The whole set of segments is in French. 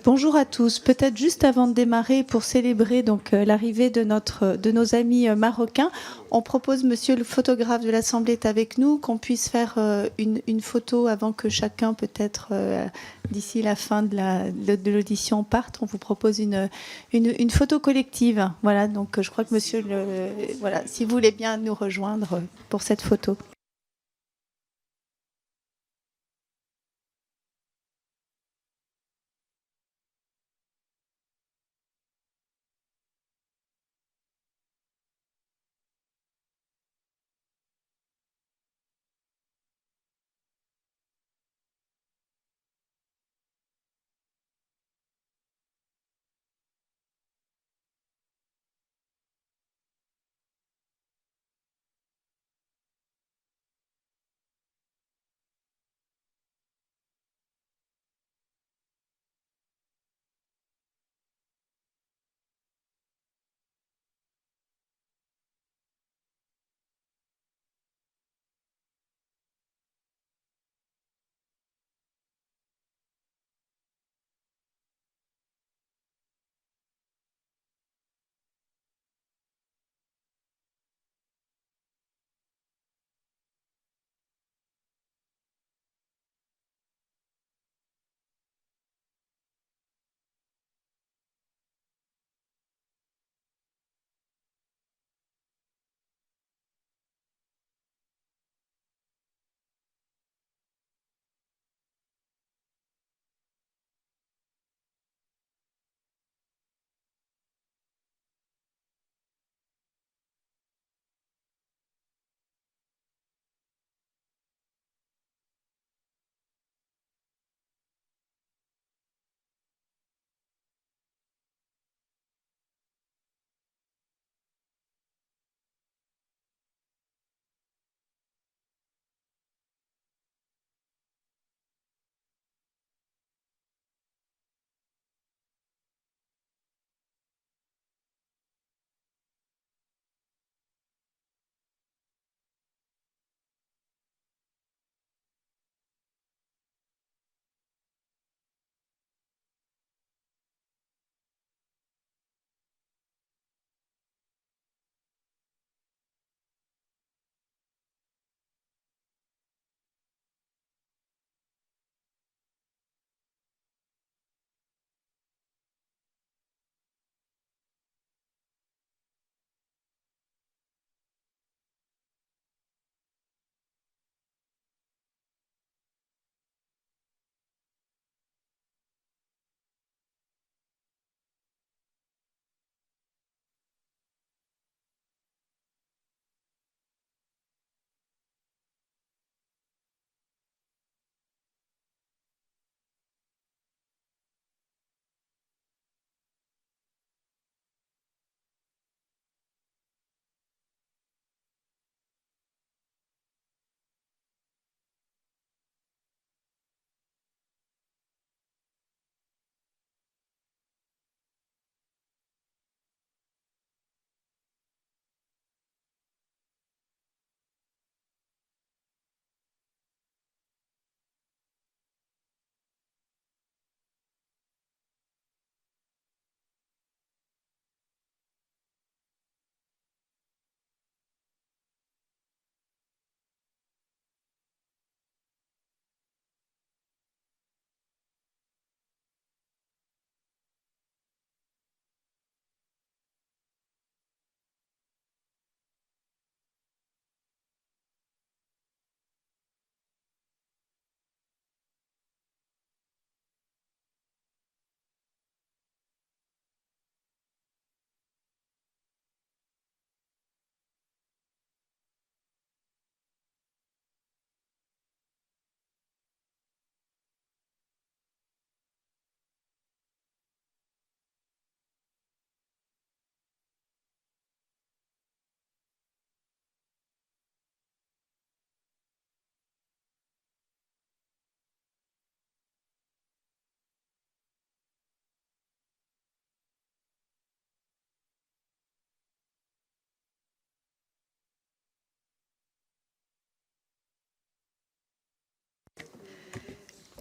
Bonjour à tous. Peut-être juste avant de démarrer, pour célébrer donc l'arrivée de nos amis marocains, on propose, monsieur le photographe de l'Assemblée est avec nous, qu'on puisse faire une photo avant que chacun, peut-être d'ici la fin de l'audition, parte. On vous propose une photo collective. Voilà, donc je crois que monsieur, voilà, si vous voulez bien nous rejoindre pour cette photo.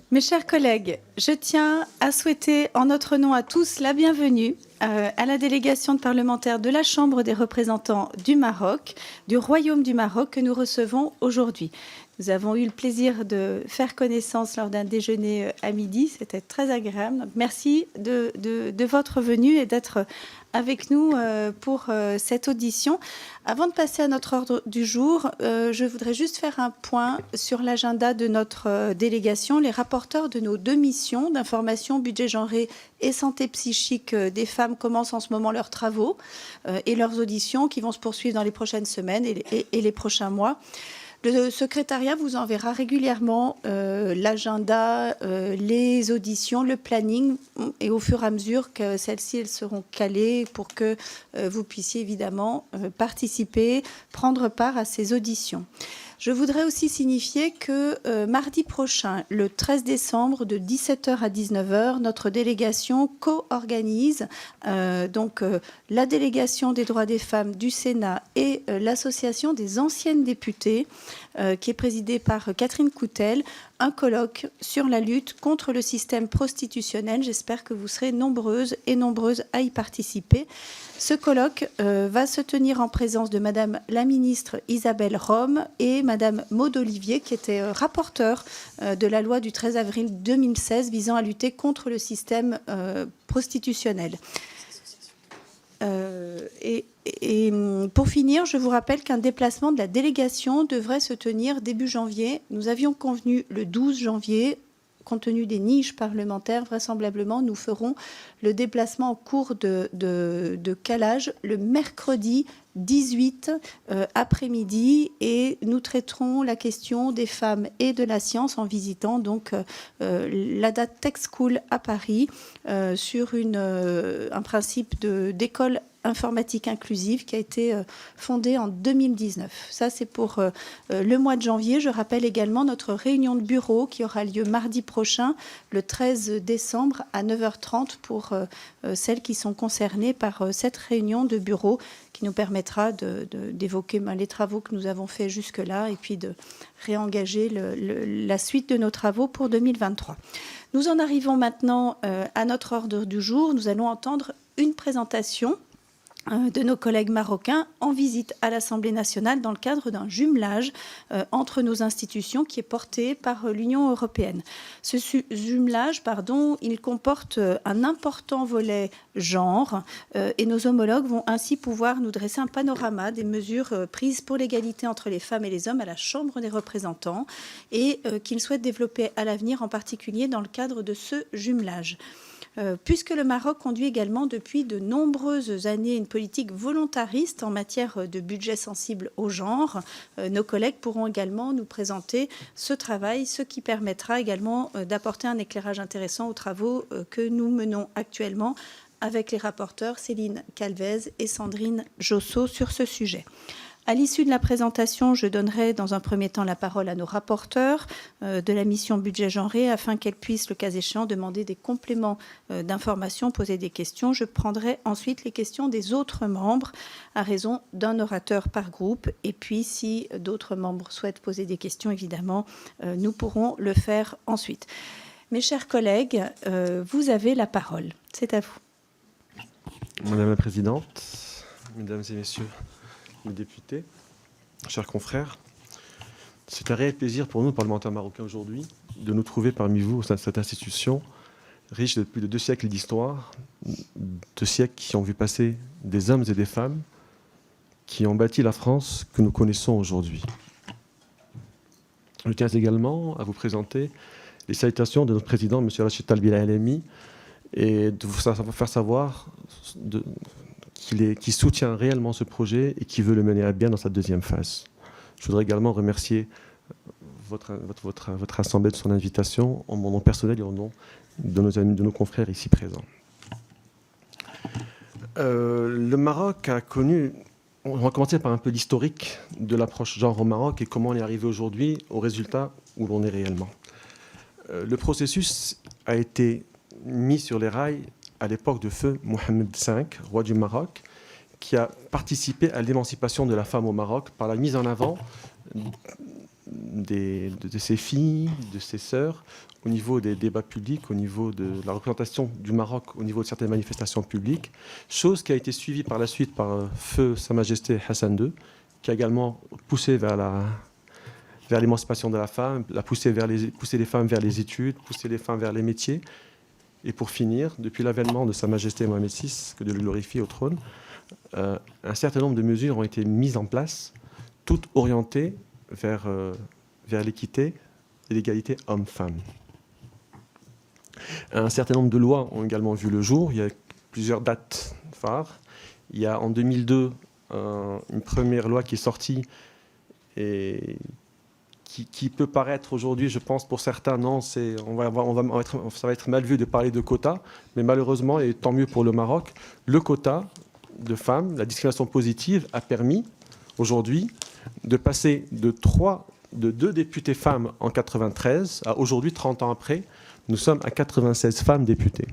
Mes chers collègues, je tiens à souhaiter en notre nom à tous la bienvenue à la délégation de parlementaires de la Chambre des représentants du Maroc, du Royaume du Maroc, que nous recevons aujourd'hui. Nous avons eu le plaisir de faire connaissance lors d'un déjeuner à midi. C'était très agréable. Donc, merci de votre venue et d'être avec nous pour cette audition. Avant de passer à notre ordre du jour, je voudrais juste faire un point sur l'agenda de notre délégation. Les rapporteurs de nos deux missions d'information, budget genré et santé psychique des femmes commencent en ce moment leurs travaux et leurs auditions qui vont se poursuivre dans les prochaines semaines et les prochains mois. Le secrétariat vous enverra régulièrement l'agenda, les auditions, le planning, et au fur et à mesure que celles-ci elles seront calées pour que vous puissiez évidemment participer, prendre part à ces auditions. Je voudrais aussi signifier que mardi prochain, le 13 décembre, de 17h à 19h, notre délégation co-organise la délégation des droits des femmes du Sénat et l'association des anciennes députées, qui est présidée par Catherine Coutel, un colloque sur la lutte contre le système prostitutionnel. J'espère que vous serez nombreuses et nombreuses à y participer. Ce colloque va se tenir en présence de Madame la ministre Isabelle Rome et Madame Maud Olivier, qui était rapporteure de la loi du 13 avril 2016 visant à lutter contre le système prostitutionnel. Et pour finir, je vous rappelle qu'un déplacement de la délégation devrait se tenir début janvier. Nous avions convenu le 12 janvier. Compte tenu des niches parlementaires, vraisemblablement, nous ferons le déplacement en cours de calage le mercredi 18 après-midi, et nous traiterons la question des femmes et de la science en visitant donc la date Tech School à Paris sur un principe d'école informatique inclusive qui a été fondée en 2019. Ça, c'est pour le mois de janvier. Je rappelle également notre réunion de bureau qui aura lieu mardi prochain, le 13 décembre à 9h30 pour celles qui sont concernées par cette réunion de bureau qui nous permettra d'évoquer les travaux que nous avons faits jusque-là et puis de réengager la suite de nos travaux pour 2023. Nous en arrivons maintenant à notre ordre du jour. Nous allons entendre une présentation de nos collègues marocains en visite à l'Assemblée nationale dans le cadre d'un jumelage entre nos institutions qui est porté par l'Union européenne. Ce jumelage, il comporte un important volet genre et nos homologues vont ainsi pouvoir nous dresser un panorama des mesures prises pour l'égalité entre les femmes et les hommes à la Chambre des représentants et qu'ils souhaitent développer à l'avenir, en particulier dans le cadre de ce jumelage. Puisque le Maroc conduit également depuis de nombreuses années une politique volontariste en matière de budget sensible au genre, nos collègues pourront également nous présenter ce travail, ce qui permettra également d'apporter un éclairage intéressant aux travaux que nous menons actuellement avec les rapporteurs Céline Calvez et Sandrine Josso sur ce sujet. À l'issue de la présentation, je donnerai dans un premier temps la parole à nos rapporteurs de la mission budget genré afin qu'elles puissent, le cas échéant, demander des compléments d'informations, poser des questions. Je prendrai ensuite les questions des autres membres à raison d'un orateur par groupe. Et puis, si d'autres membres souhaitent poser des questions, évidemment, nous pourrons le faire ensuite. Mes chers collègues, vous avez la parole. C'est à vous. Madame la Présidente, Mesdames et Messieurs les députés, chers confrères, c'est un réel plaisir pour nous, parlementaires marocains, aujourd'hui, de nous trouver parmi vous au sein de cette institution, riche de plus de 2 siècles d'histoire, 2 siècles qui ont vu passer des hommes et des femmes qui ont bâti la France que nous connaissons aujourd'hui. Je tiens également à vous présenter les salutations de notre président, M. Rachid Talbi El-Alemi, et de vous faire savoir qui soutient réellement ce projet et qui veut le mener à bien dans sa deuxième phase. Je voudrais également remercier votre Assemblée de son invitation, en mon nom personnel et au nom de nos amis, de nos confrères ici présents. Le Maroc a connu... On va commencer par un peu l'historique de l'approche genre au Maroc et comment on est arrivé aujourd'hui au résultat où l'on est réellement. Le processus a été mis sur les rails à l'époque de feu Mohamed V, roi du Maroc, qui a participé à l'émancipation de la femme au Maroc par la mise en avant de ses filles, de ses sœurs, au niveau des débats publics, au niveau de la représentation du Maroc, au niveau de certaines manifestations publiques, chose qui a été suivie par la suite par feu Sa Majesté Hassan II, qui a également poussé vers l'émancipation de la femme, poussé les femmes vers les études, poussé les femmes vers les métiers. Et pour finir, depuis l'avènement de Sa Majesté Mohamed VI, que Dieu le glorifie au trône, un certain nombre de mesures ont été mises en place, toutes orientées vers l'équité et l'égalité homme-femme. Un certain nombre de lois ont également vu le jour. Il y a plusieurs dates phares. Il y a en 2002 une première loi qui est sortie et qui peut paraître aujourd'hui, je pense, pour certains, non, ça va être mal vu de parler de quotas, mais malheureusement, et tant mieux pour le Maroc, le quota de femmes, la discrimination positive, a permis aujourd'hui de passer de 2 députées femmes en 93 à aujourd'hui, 30 ans après, nous sommes à 96 femmes députées.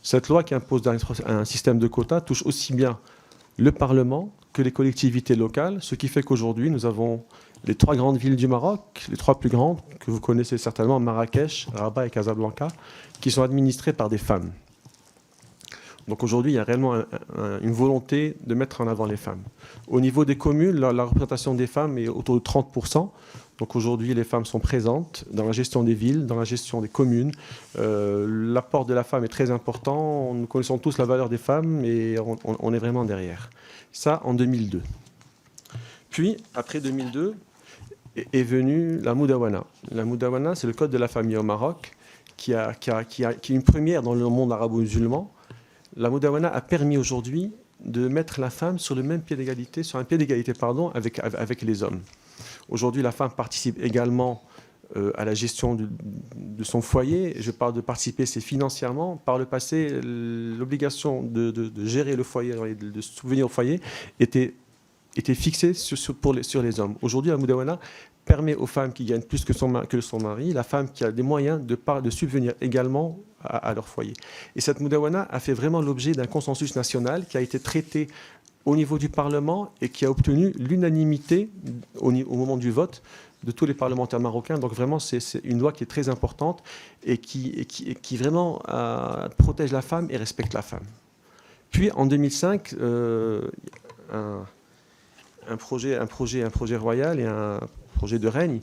Cette loi qui impose un système de quotas touche aussi bien le Parlement que les collectivités locales, ce qui fait qu'aujourd'hui, nous avons les 3 grandes villes du Maroc, les 3 plus grandes, que vous connaissez certainement, Marrakech, Rabat et Casablanca, qui sont administrées par des femmes. Donc aujourd'hui, il y a réellement une volonté de mettre en avant les femmes. Au niveau des communes, la représentation des femmes est autour de 30%. Donc aujourd'hui, les femmes sont présentes dans la gestion des villes, dans la gestion des communes. L'apport de la femme est très important. Nous connaissons tous la valeur des femmes et on est vraiment derrière. Ça, en 2002. Puis, après 2002, est venue la Moudawana. La Moudawana, c'est le code de la famille au Maroc, qui est une première dans le monde arabo-musulman. La Moudawana a permis aujourd'hui de mettre la femme sur un pied d'égalité, avec les hommes. Aujourd'hui, la femme participe également à la gestion de son foyer. Je parle de participer, c'est financièrement. Par le passé, l'obligation de gérer le foyer, de subvenir au foyer, était fixée sur les hommes. Aujourd'hui, la Moudawana permet aux femmes qui gagnent plus que son mari, la femme qui a des moyens de subvenir également à leur foyer. Et cette Moudawana a fait vraiment l'objet d'un consensus national qui a été traité au niveau du Parlement et qui a obtenu l'unanimité au moment du vote de tous les parlementaires marocains. Donc vraiment, c'est une loi qui est très importante et qui vraiment protège la femme et respecte la femme. Puis en 2005, un projet royal et un projet de règne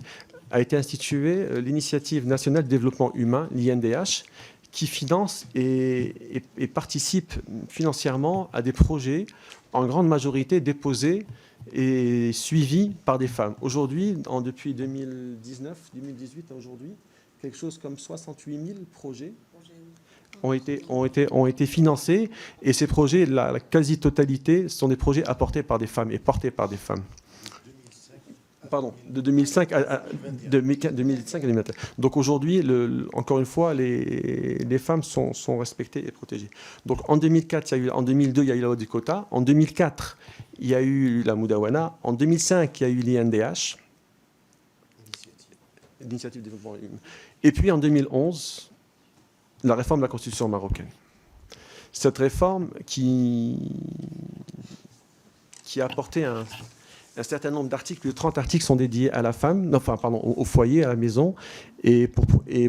a été institué, l'Initiative nationale de développement humain, l'INDH, qui finance et participe financièrement à des projets en grande majorité déposés et suivis par des femmes. Aujourd'hui, depuis 2019, 2018 à aujourd'hui, quelque chose comme 68 000 projets ont été financés, et ces projets, la quasi-totalité, sont des projets apportés par des femmes et portés par des femmes. Pardon, de 2005 à 2021. Donc aujourd'hui, encore une fois, les femmes sont respectées et protégées. Donc en 2002, il y a eu la loi du quota. En 2004, il y a eu la Moudawana. En 2005, il y a eu l'INDH, l'Initiative de développement humain. Et puis en 2011, la réforme de la Constitution marocaine. Cette réforme qui a apporté un certain nombre d'articles, plus de 30 articles sont dédiés à la femme, au foyer, à la maison, et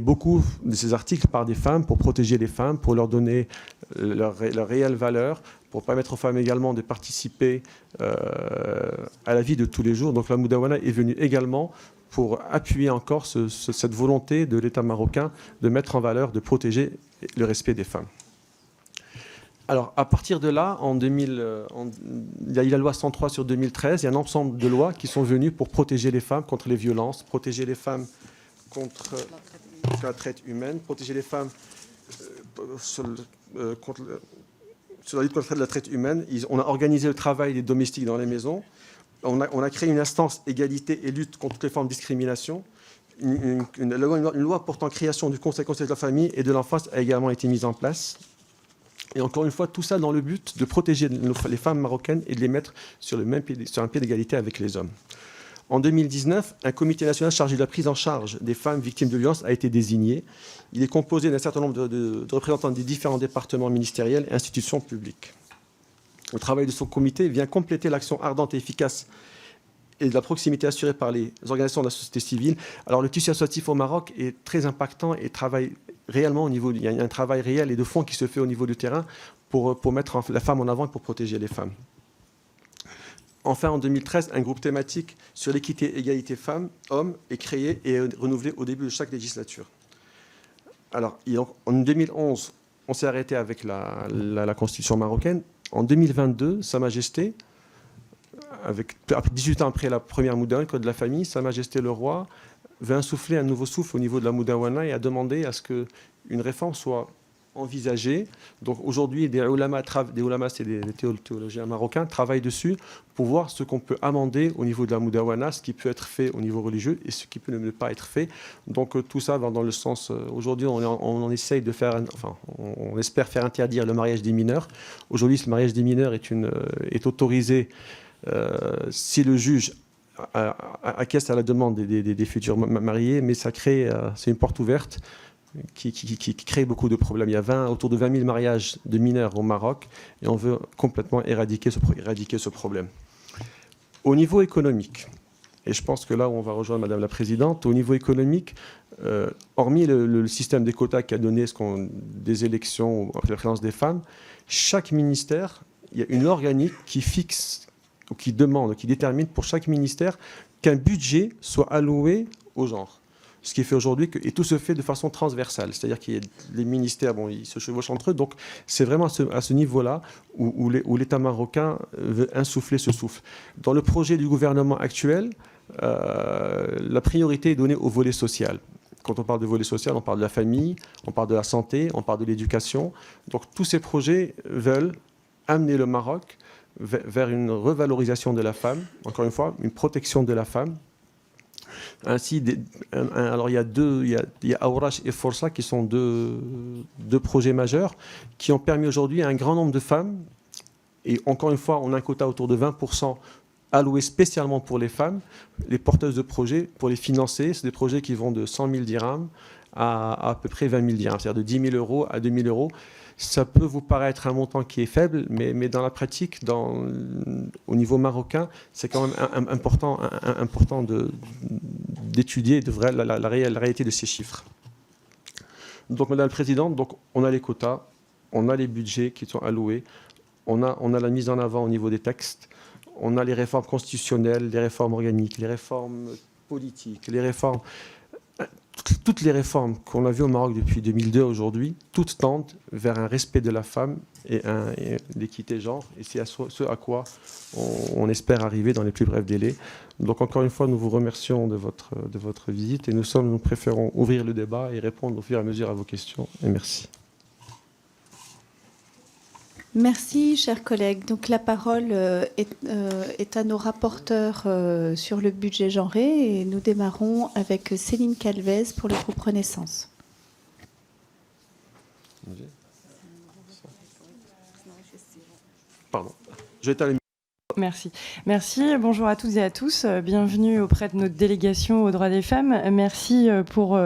beaucoup de ces articles par des femmes pour protéger les femmes, pour leur donner leur réelle valeur, pour permettre aux femmes également de participer à la vie de tous les jours. Donc la Moudawana est venue également pour appuyer encore cette volonté de l'État marocain de mettre en valeur, de protéger le respect des femmes. Alors, à partir de là, il y a eu la loi 103 sur 2013, il y a un ensemble de lois qui sont venues pour protéger les femmes contre les violences, protéger les femmes contre la traite humaine, protéger les femmes sur la lutte contre la traite humaine. On a organisé le travail des domestiques dans les maisons. On a créé une instance égalité et lutte contre toutes les formes de discrimination. Une loi portant création du Conseil de la famille et de l'enfance a également été mise en place. Et encore une fois, tout ça dans le but de protéger les femmes marocaines et de les mettre sur un pied d'égalité avec les hommes. En 2019, un comité national chargé de la prise en charge des femmes victimes de violences a été désigné. Il est composé d'un certain nombre de représentants des différents départements ministériels et institutions publiques. Le travail de son comité vient compléter l'action ardente et efficace et de la proximité assurée par les organisations de la société civile. Alors le tissu associatif au Maroc est très impactant et travaille réellement au niveau, il y a un travail réel et de fond qui se fait au niveau du terrain pour mettre la femme en avant et pour protéger les femmes. Enfin, en 2013, un groupe thématique sur l'équité et égalité femmes-hommes est créé et renouvelé au début de chaque législature. Alors, en 2011, on s'est arrêté avec la Constitution marocaine. En 2022, Sa Majesté, 18 ans après la première Moudawana, le Code de la famille, Sa Majesté le roi veut insuffler un nouveau souffle au niveau de la Moudawana et a demandé à ce qu'une réforme soit envisagée. Donc aujourd'hui, des ulamas, c'est des théologiens marocains, travaillent dessus pour voir ce qu'on peut amender au niveau de la Moudawana, ce qui peut être fait au niveau religieux et ce qui peut ne pas être fait. Donc tout ça va dans le sens... Aujourd'hui, on essaye de faire... on espère faire interdire le mariage des mineurs. Aujourd'hui, le mariage des mineurs est autorisé si le juge acquiesce à la demande des futurs mariés, mais ça crée... c'est une porte ouverte qui crée beaucoup de problèmes. Il y a autour de 20 000 mariages de mineurs au Maroc et on veut complètement éradiquer ce problème. Au niveau économique, et je pense que là où on va rejoindre Madame la Présidente, au niveau économique, hormis le système des quotas qui a donné des élections à la présence des femmes, chaque ministère, il y a une organique qui fixe, ou qui demande, qui détermine pour chaque ministère qu'un budget soit alloué au genre. Ce qui fait aujourd'hui et tout se fait de façon transversale, c'est-à-dire que les ministères, ils se chevauchent entre eux, donc c'est vraiment à ce niveau-là où l'État marocain veut insuffler ce souffle. Dans le projet du gouvernement actuel, la priorité est donnée au volet social. Quand on parle de volet social, on parle de la famille, on parle de la santé, on parle de l'éducation. Donc tous ces projets veulent amener le Maroc vers une revalorisation de la femme, encore une fois, une protection de la femme. Ainsi, alors il y a Aourache et Força qui sont deux projets majeurs qui ont permis aujourd'hui à un grand nombre de femmes, et encore une fois, on a un quota autour de 20% alloué spécialement pour les femmes, les porteuses de projets, pour les financer. C'est des projets qui vont de 100 000 dirhams à peu près 20 000 dirhams, c'est-à-dire de 10 000 euros à 2 000 euros. Ça peut vous paraître un montant qui est faible, mais dans la pratique, au niveau marocain, c'est quand même important d'étudier la réalité de ces chiffres. Donc, Madame la Présidente, on a les quotas, on a les budgets qui sont alloués, on a la mise en avant au niveau des textes, on a les réformes constitutionnelles, les réformes organiques, les réformes politiques, les réformes... Toutes les réformes qu'on a vues au Maroc depuis 2002 aujourd'hui, toutes tendent vers un respect de la femme et l'équité genre. Et c'est ce à quoi on espère arriver dans les plus brefs délais. Donc encore une fois, nous vous remercions de votre visite et nous préférons ouvrir le débat et répondre au fur et à mesure à vos questions. Et merci. Merci, chers collègues. Donc, la parole est à nos rapporteurs sur le budget genré et nous démarrons avec Céline Calvez pour le groupe Renaissance. Pardon. Je vais étaler. Merci. Merci. Bonjour à toutes et à tous. Bienvenue auprès de notre délégation aux droits des femmes. Merci pour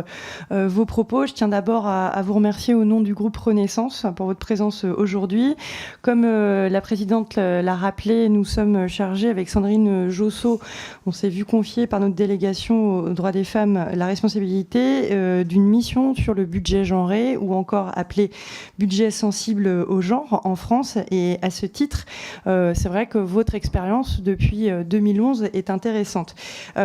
vos propos. Je tiens d'abord à vous remercier au nom du groupe Renaissance pour votre présence aujourd'hui. Comme la présidente l'a rappelé, nous sommes chargés avec Sandrine Josso. On s'est vu confier par notre délégation aux droits des femmes la responsabilité d'une mission sur le budget genré ou encore appelé budget sensible au genre en France. Et à ce titre, c'est vrai que votre expérience depuis 2011 est intéressante.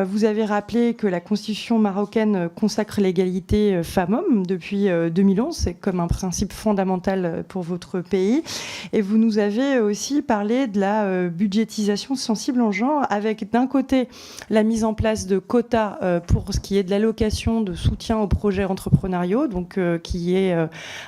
Vous avez rappelé que la Constitution marocaine consacre l'égalité femmes-hommes depuis 2011, c'est comme un principe fondamental pour votre pays. Et vous nous avez aussi parlé de la budgétisation sensible en genre, avec d'un côté la mise en place de quotas pour ce qui est de l'allocation de soutien aux projets entrepreneuriaux, donc qui est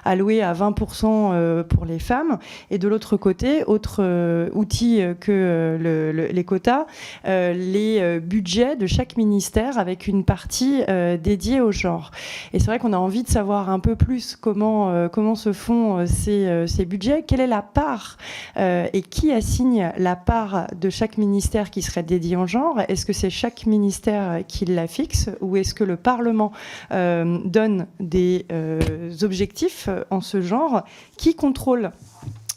alloué à 20% pour les femmes, et de l'autre côté, autre outil que les quotas, les budgets de chaque ministère avec une partie dédiée au genre. Et c'est vrai qu'on a envie de savoir un peu plus comment se font ces budgets, quelle est la part et qui assigne la part de chaque ministère qui serait dédié au genre. Est-ce que c'est chaque ministère qui la fixe ou est-ce que le Parlement donne des objectifs en ce genre? Qui contrôle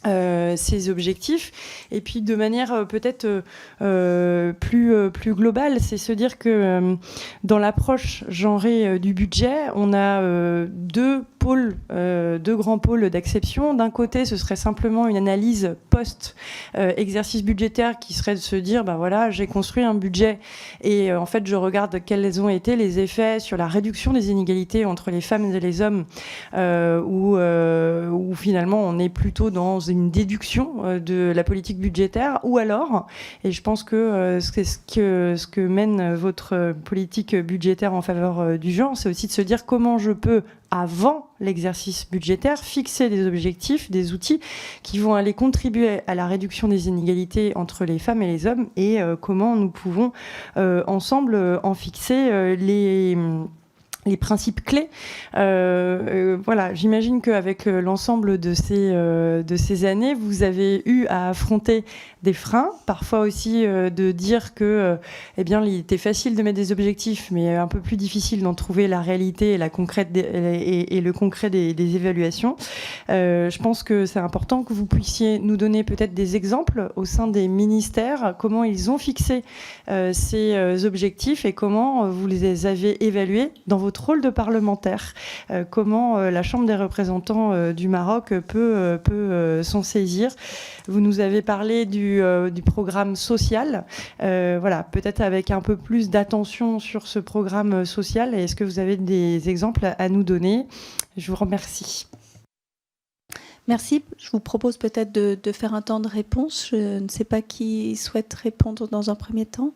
ces objectifs. Et puis de manière peut-être plus globale, c'est se dire que dans l'approche genrée du budget, on a deux grands pôles d'acception. D'un côté, ce serait simplement une analyse post-exercice budgétaire qui serait de se dire, ben voilà, j'ai construit un budget et en fait, je regarde quels ont été les effets sur la réduction des inégalités entre les femmes et les hommes, où finalement, on est plutôt dans une déduction de la politique budgétaire, ou alors, et je pense que ce que mène votre politique budgétaire en faveur du genre, c'est aussi de se dire comment je peux, avant l'exercice budgétaire, fixer des objectifs, des outils qui vont aller contribuer à la réduction des inégalités entre les femmes et les hommes, et comment nous pouvons ensemble en fixer les principes clés. Voilà, j'imagine qu'avec l'ensemble de ces années, vous avez eu à affronter des freins, parfois aussi de dire que eh bien, il était facile de mettre des objectifs, mais un peu plus difficile d'en trouver la réalité et, et le concret des évaluations. Je pense que c'est important que vous puissiez nous donner peut-être des exemples au sein des ministères, comment ils ont fixé ces objectifs et comment vous les avez évalués dans votre rôle de parlementaire. Comment la Chambre des représentants du Maroc peut s'en saisir. Vous nous avez parlé du programme social. Voilà, peut-être avec un peu plus d'attention sur ce programme social. Est-ce que vous avez des exemples à nous donner? Je vous remercie. Merci. Je vous propose peut-être de faire un temps de réponse. Je ne sais pas qui souhaite répondre dans un premier temps.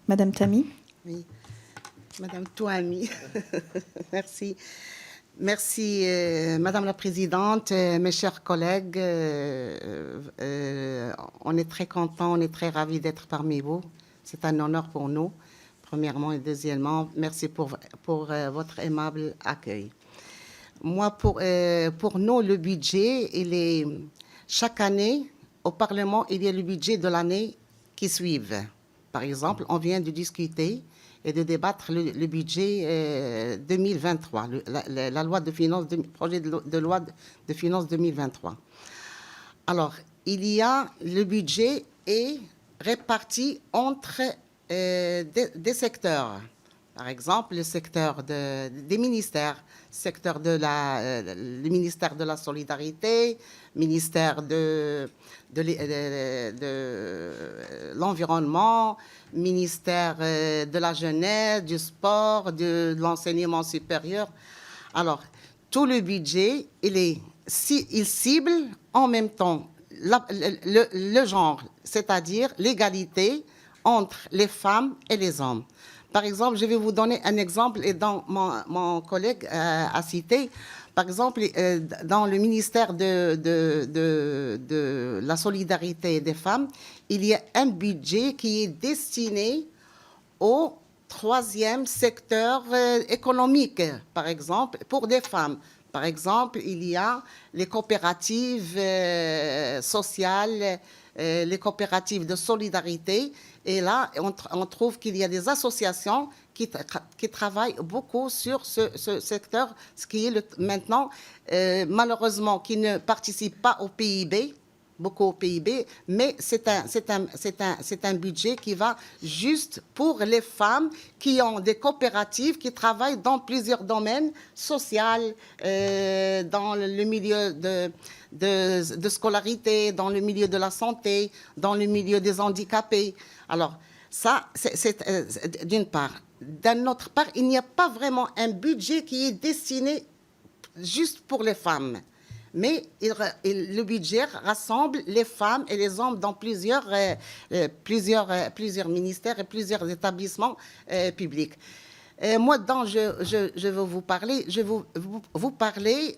Madame Tami. Oui, Madame Touami. Merci. Merci, Madame la Présidente, mes chers collègues. On est très contents, on est très ravis d'être parmi vous. C'est un honneur pour nous, premièrement. Et deuxièmement, merci pour votre aimable accueil. Moi, pour nous, le budget, chaque année, au Parlement, il y a le budget de l'année qui suit. Par exemple, on vient de discuter et de débattre le budget 2023, la loi de finances, projet de loi de finances 2023. Alors, il y a le budget est réparti entre des secteurs. Par exemple, le secteur des ministères, le ministère de la Solidarité, ministère de l'Environnement, ministère de la Jeunesse, du Sport, de l'Enseignement supérieur. Alors, tout le budget, il cible en même temps le genre, c'est-à-dire l'égalité entre les femmes et les hommes. Par exemple, je vais vous donner un exemple, et dont mon collègue a cité. Par exemple, dans le ministère de la Solidarité des femmes, il y a un budget qui est destiné au troisième secteur économique, par exemple, pour des femmes. Par exemple, il y a les coopératives sociales, les coopératives de solidarité. Et là, on trouve qu'il y a des associations qui travaillent beaucoup sur ce secteur, ce qui est maintenant, malheureusement, qui ne participe pas au PIB, beaucoup au PIB, mais c'est un budget qui va juste pour les femmes qui ont des coopératives, qui travaillent dans plusieurs domaines, social, dans le milieu de scolarité, dans le milieu de la santé, dans le milieu des handicapés. Alors, ça, c'est d'une part. D'un autre part, il n'y a pas vraiment un budget qui est destiné juste pour les femmes. Mais le budget rassemble les femmes et les hommes dans plusieurs ministères et plusieurs établissements publics. Moi, je vais vous parler,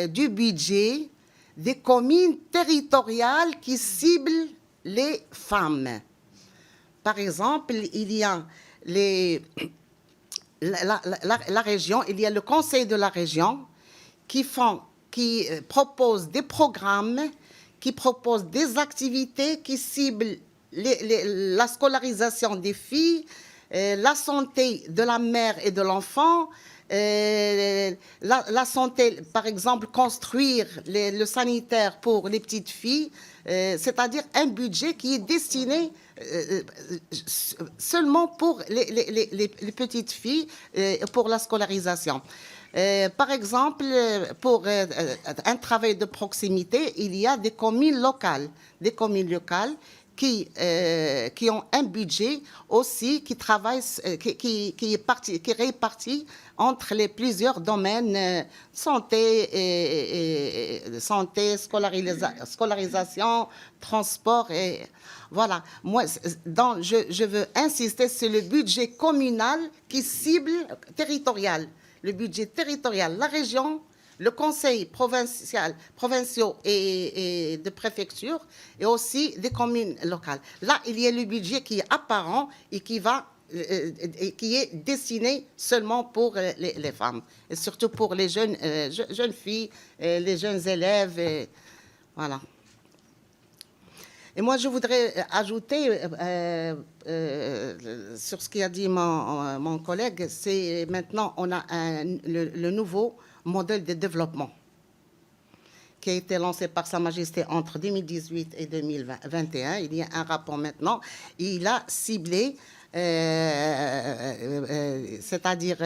du budget des communes territoriales qui ciblent les femmes. Par exemple, il y a la région, il y a le conseil de la région qui propose des programmes, qui propose des activités qui ciblent la scolarisation des filles, la santé de la mère et de l'enfant, la santé, par exemple, construire le sanitaire pour les petites filles, c'est-à-dire un budget qui est destiné seulement pour les petites filles, pour la scolarisation. Par exemple, pour un travail de proximité, il y a des communes locales qui ont un budget aussi qui travaille, qui est réparti entre les plusieurs domaines santé, scolarisation, transport et voilà. Moi, je veux insister sur le budget communal qui cible territorial, le budget territorial, la région, le conseil provinciaux et de préfecture, et aussi des communes locales. Là, il y a le budget qui est apparent et qui est destiné seulement pour les femmes, et surtout pour les jeunes filles, les jeunes élèves, et voilà. Et moi, je voudrais ajouter sur ce qu'a dit mon collègue, c'est maintenant, on a le nouveau modèle de développement qui a été lancé par Sa Majesté entre 2018 et 2021. Il y a un rapport maintenant. Il a ciblé, c'est-à-dire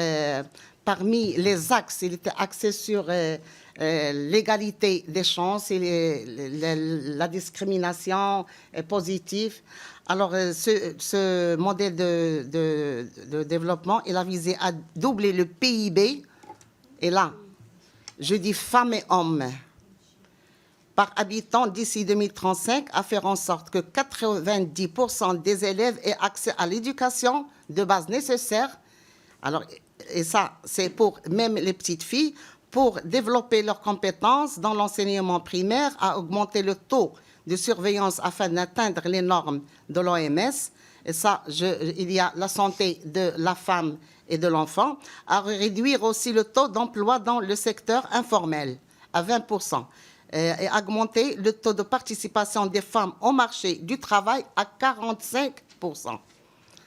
parmi les axes, il était axé sur l'égalité des chances et la discrimination positive. Alors, ce modèle de développement, il a visé à doubler le PIB. Et là, je dis femmes et hommes par habitant d'ici 2035, à faire en sorte que 90% des élèves aient accès à l'éducation de base nécessaire. Alors, et ça, c'est pour même les petites filles, pour développer leurs compétences dans l'enseignement primaire, à augmenter le taux de surveillance afin d'atteindre les normes de l'OMS. Et ça, il y a la santé de la femme et de l'enfant, à réduire aussi le taux d'emploi dans le secteur informel à 20%, et augmenter le taux de participation des femmes au marché du travail à 45%.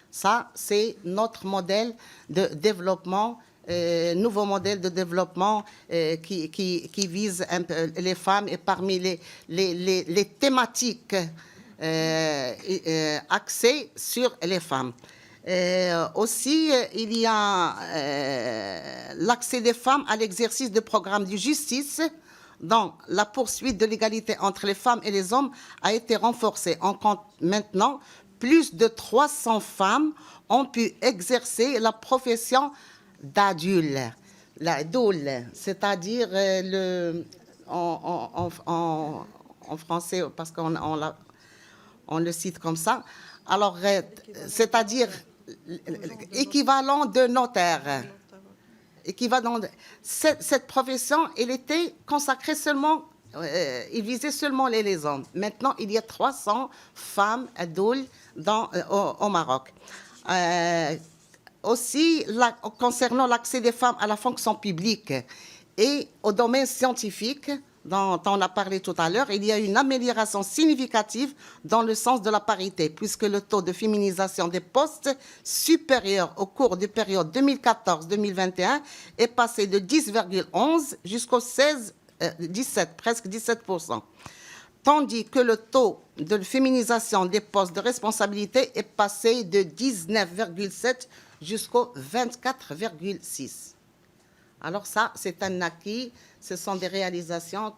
Ça, c'est notre modèle de développement, nouveau modèle de développement qui vise un peu les femmes, et parmi les thématiques axées sur les femmes. Aussi, il y a l'accès des femmes à l'exercice de programmes de justice dans la poursuite de l'égalité entre les femmes et les hommes a été renforcée. On compte maintenant plus de 300 femmes ont pu exercer la profession d'adulte, c'est-à-dire en français, parce qu'on le cite comme ça. Alors, c'est-à-dire équivalent de notaire. Cette profession, elle était consacrée seulement, il visait seulement les hommes. Maintenant, il y a 300 femmes adultes au Maroc. Aussi, concernant l'accès des femmes à la fonction publique et au domaine scientifique, dont on a parlé tout à l'heure, il y a une amélioration significative dans le sens de la parité, puisque le taux de féminisation des postes supérieurs au cours de période 2014-2021 est passé de 10,11 jusqu'au 17, presque 17%. Tandis que le taux de féminisation des postes de responsabilité est passé de 19,7 jusqu'au 24,6. Alors ça, c'est un acquis, ce sont des réalisations,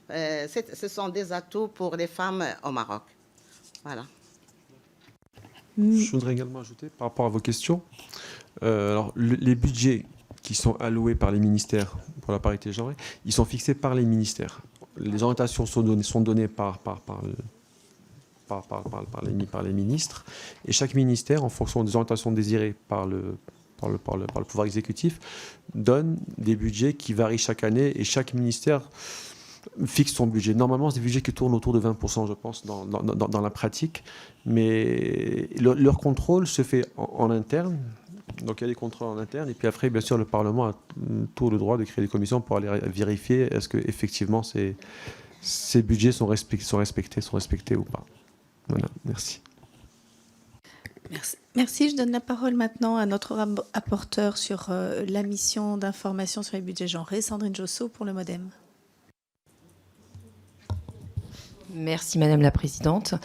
ce sont des atouts pour les femmes au Maroc. Voilà. Je voudrais également ajouter par rapport à vos questions. Alors, les budgets qui sont alloués par les ministères pour la parité genrée, ils sont fixés par les ministères. Les orientations sont données par les ministres, et chaque ministère, en fonction des orientations désirées par le pouvoir exécutif, donne des budgets qui varient chaque année, et chaque ministère fixe son budget. Normalement, c'est des budgets qui tournent autour de 20%, je pense, dans la pratique, mais leur contrôle se fait en interne. Donc il y a des contrôles en interne, et puis après, bien sûr, le Parlement a tout le droit de créer des commissions pour aller vérifier est-ce que effectivement ces budgets sont respectés ou pas. Voilà, merci. Merci. Je donne la parole maintenant à notre rapporteur sur la mission d'information sur les budgets genrés, Sandrine Josso, pour le MODEM. Merci Madame la Présidente.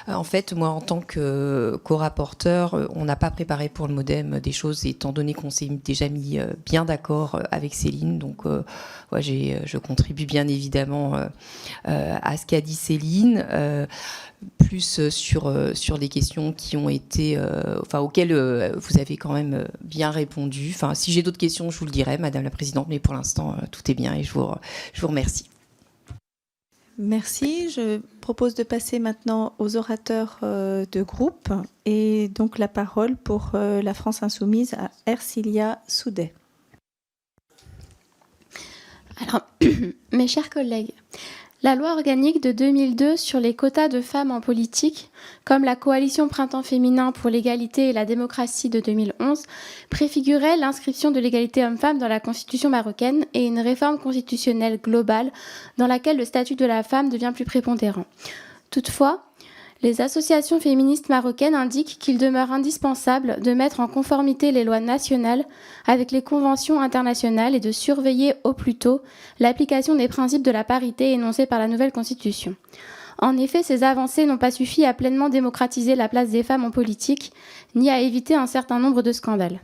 En fait, moi, en tant que co-rapporteur, on n'a pas préparé pour le MODEM des choses, étant donné qu'on s'est déjà mis bien d'accord avec Céline. Donc, je contribue bien évidemment à ce qu'a dit Céline, plus sur les questions qui ont été, auxquelles vous avez quand même bien répondu. Enfin, si j'ai d'autres questions, je vous le dirai, Madame la Présidente, mais pour l'instant, tout est bien et je vous remercie. Merci. Je propose de passer maintenant aux orateurs de groupe. Et donc la parole pour la France Insoumise à Ercilia Soudet. Alors, mes chers collègues, la loi organique de 2002 sur les quotas de femmes en politique, comme la coalition Printemps féminin pour l'égalité et la démocratie de 2011, préfigurait l'inscription de l'égalité homme-femme dans la constitution marocaine et une réforme constitutionnelle globale dans laquelle le statut de la femme devient plus prépondérant. Toutefois, les associations féministes marocaines indiquent qu'il demeure indispensable de mettre en conformité les lois nationales avec les conventions internationales et de surveiller au plus tôt l'application des principes de la parité énoncés par la nouvelle Constitution. En effet, ces avancées n'ont pas suffi à pleinement démocratiser la place des femmes en politique, ni à éviter un certain nombre de scandales.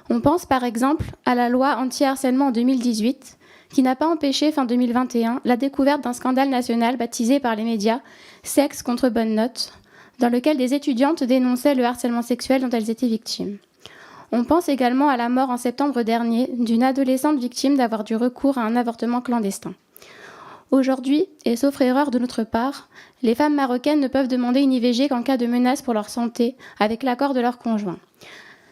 On pense par exemple à la loi anti-harcèlement en 2018, qui n'a pas empêché, fin 2021, la découverte d'un scandale national baptisé par les médias « Sexe contre bonne note », dans lequel des étudiantes dénonçaient le harcèlement sexuel dont elles étaient victimes. On pense également à la mort en septembre dernier d'une adolescente victime d'avoir dû recours à un avortement clandestin. Aujourd'hui, et sauf erreur de notre part, les femmes marocaines ne peuvent demander une IVG qu'en cas de menace pour leur santé, avec l'accord de leur conjoint.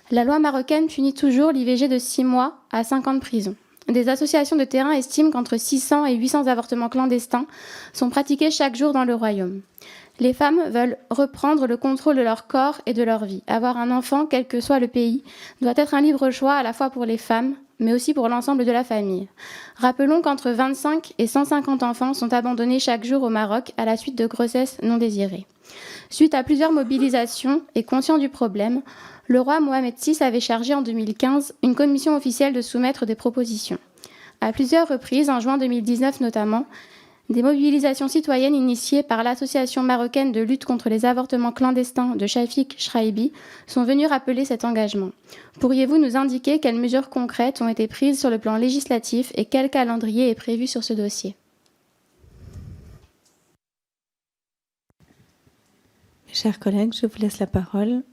La loi marocaine punit toujours l'IVG de 6 mois à 5 ans de prison. Des associations de terrain estiment qu'entre 600 et 800 avortements clandestins sont pratiqués chaque jour dans le royaume. Les femmes veulent reprendre le contrôle de leur corps et de leur vie. Avoir un enfant, quel que soit le pays, doit être un libre choix à la fois pour les femmes, mais aussi pour l'ensemble de la famille. Rappelons qu'entre 25 et 150 enfants sont abandonnés chaque jour au Maroc à la suite de grossesses non désirées. Suite à plusieurs mobilisations et conscient du problème, le roi Mohamed VI avait chargé en 2015 une commission officielle de soumettre des propositions. À plusieurs reprises, en juin 2019 notamment, des mobilisations citoyennes initiées par l'Association marocaine de lutte contre les avortements clandestins de Shafik Shraibi sont venues rappeler cet engagement. Pourriez-vous nous indiquer quelles mesures concrètes ont été prises sur le plan législatif et quel calendrier est prévu sur ce dossier ? Chers collègues, je vous laisse la parole.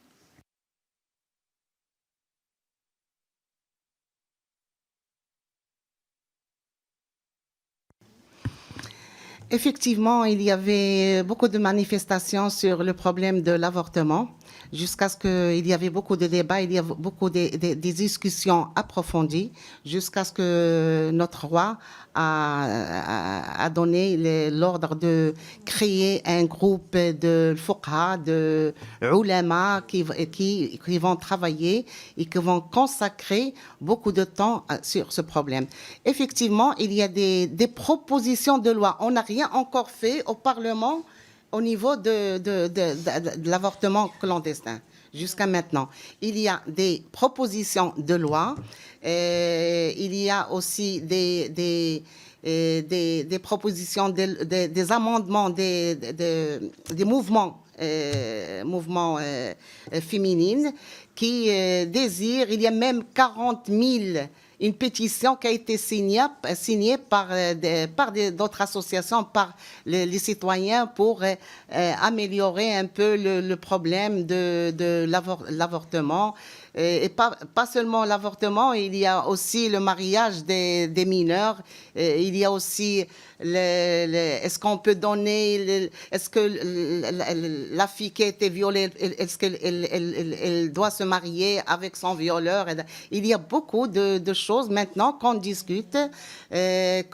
Effectivement, il y avait beaucoup de manifestations sur le problème de l'avortement, jusqu'à ce qu'il y avait beaucoup de débats, il y a beaucoup de discussions approfondies, jusqu'à ce que notre roi a donné l'ordre de créer un groupe de fuqaha, de ulama qui vont travailler et qui vont consacrer beaucoup de temps sur ce problème. Effectivement, il y a des propositions de loi. On n'a rien encore fait au Parlement au niveau de l'avortement clandestin jusqu'à maintenant. Il y a des propositions de loi, il y a aussi des propositions, des amendements, des mouvements féminines qui désirent, il y a même 40 000 une pétition qui a été signée par d'autres associations, par les citoyens pour améliorer un peu le problème de l'avortement. Et pas seulement l'avortement, il y a aussi le mariage des mineurs, il y a aussi est-ce qu'on peut donner, est-ce que la fille qui a été violée, est-ce qu'elle doit se marier avec son violeur? Il y a beaucoup de choses maintenant qu'on discute, il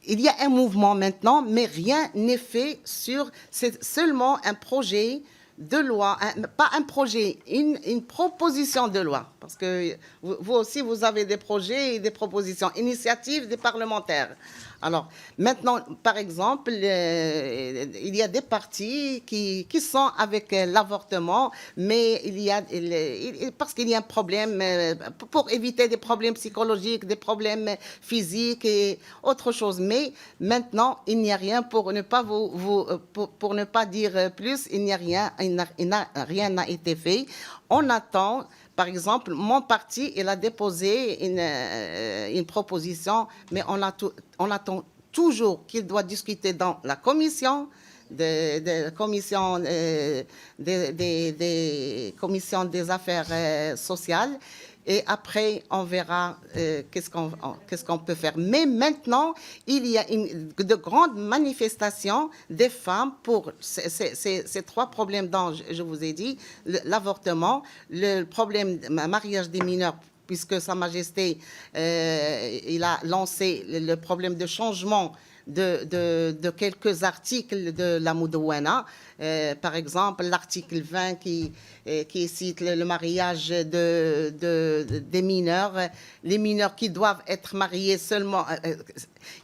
y a un mouvement maintenant, mais rien n'est fait c'est seulement un projet de loi, pas un projet, une proposition de loi, parce que vous aussi, vous avez des projets et des propositions, initiatives des parlementaires. Alors, maintenant, par exemple, il y a des partis qui sont avec l'avortement, mais parce qu'il y a un problème, pour éviter des problèmes psychologiques, des problèmes physiques et autre chose. Mais maintenant, il n'y a rien pour ne pas pour ne pas dire plus, il n'y a rien, rien n'a été fait. On attend. Par exemple, mon parti, il a déposé une proposition, mais on attend toujours qu'il doit discuter dans la commission, des commissions des affaires sociales. Et après, on verra qu'est-ce qu'on peut faire. Mais maintenant, il y a de grandes manifestations des femmes pour ces trois problèmes dont je vous ai dit, l'avortement, le problème du mariage des mineurs, puisque Sa Majesté, il a lancé le problème de changement de quelques articles de la Moudouana. Par exemple, l'article 20 qui cite le mariage des mineurs. Les mineurs qui doivent être mariés seulement,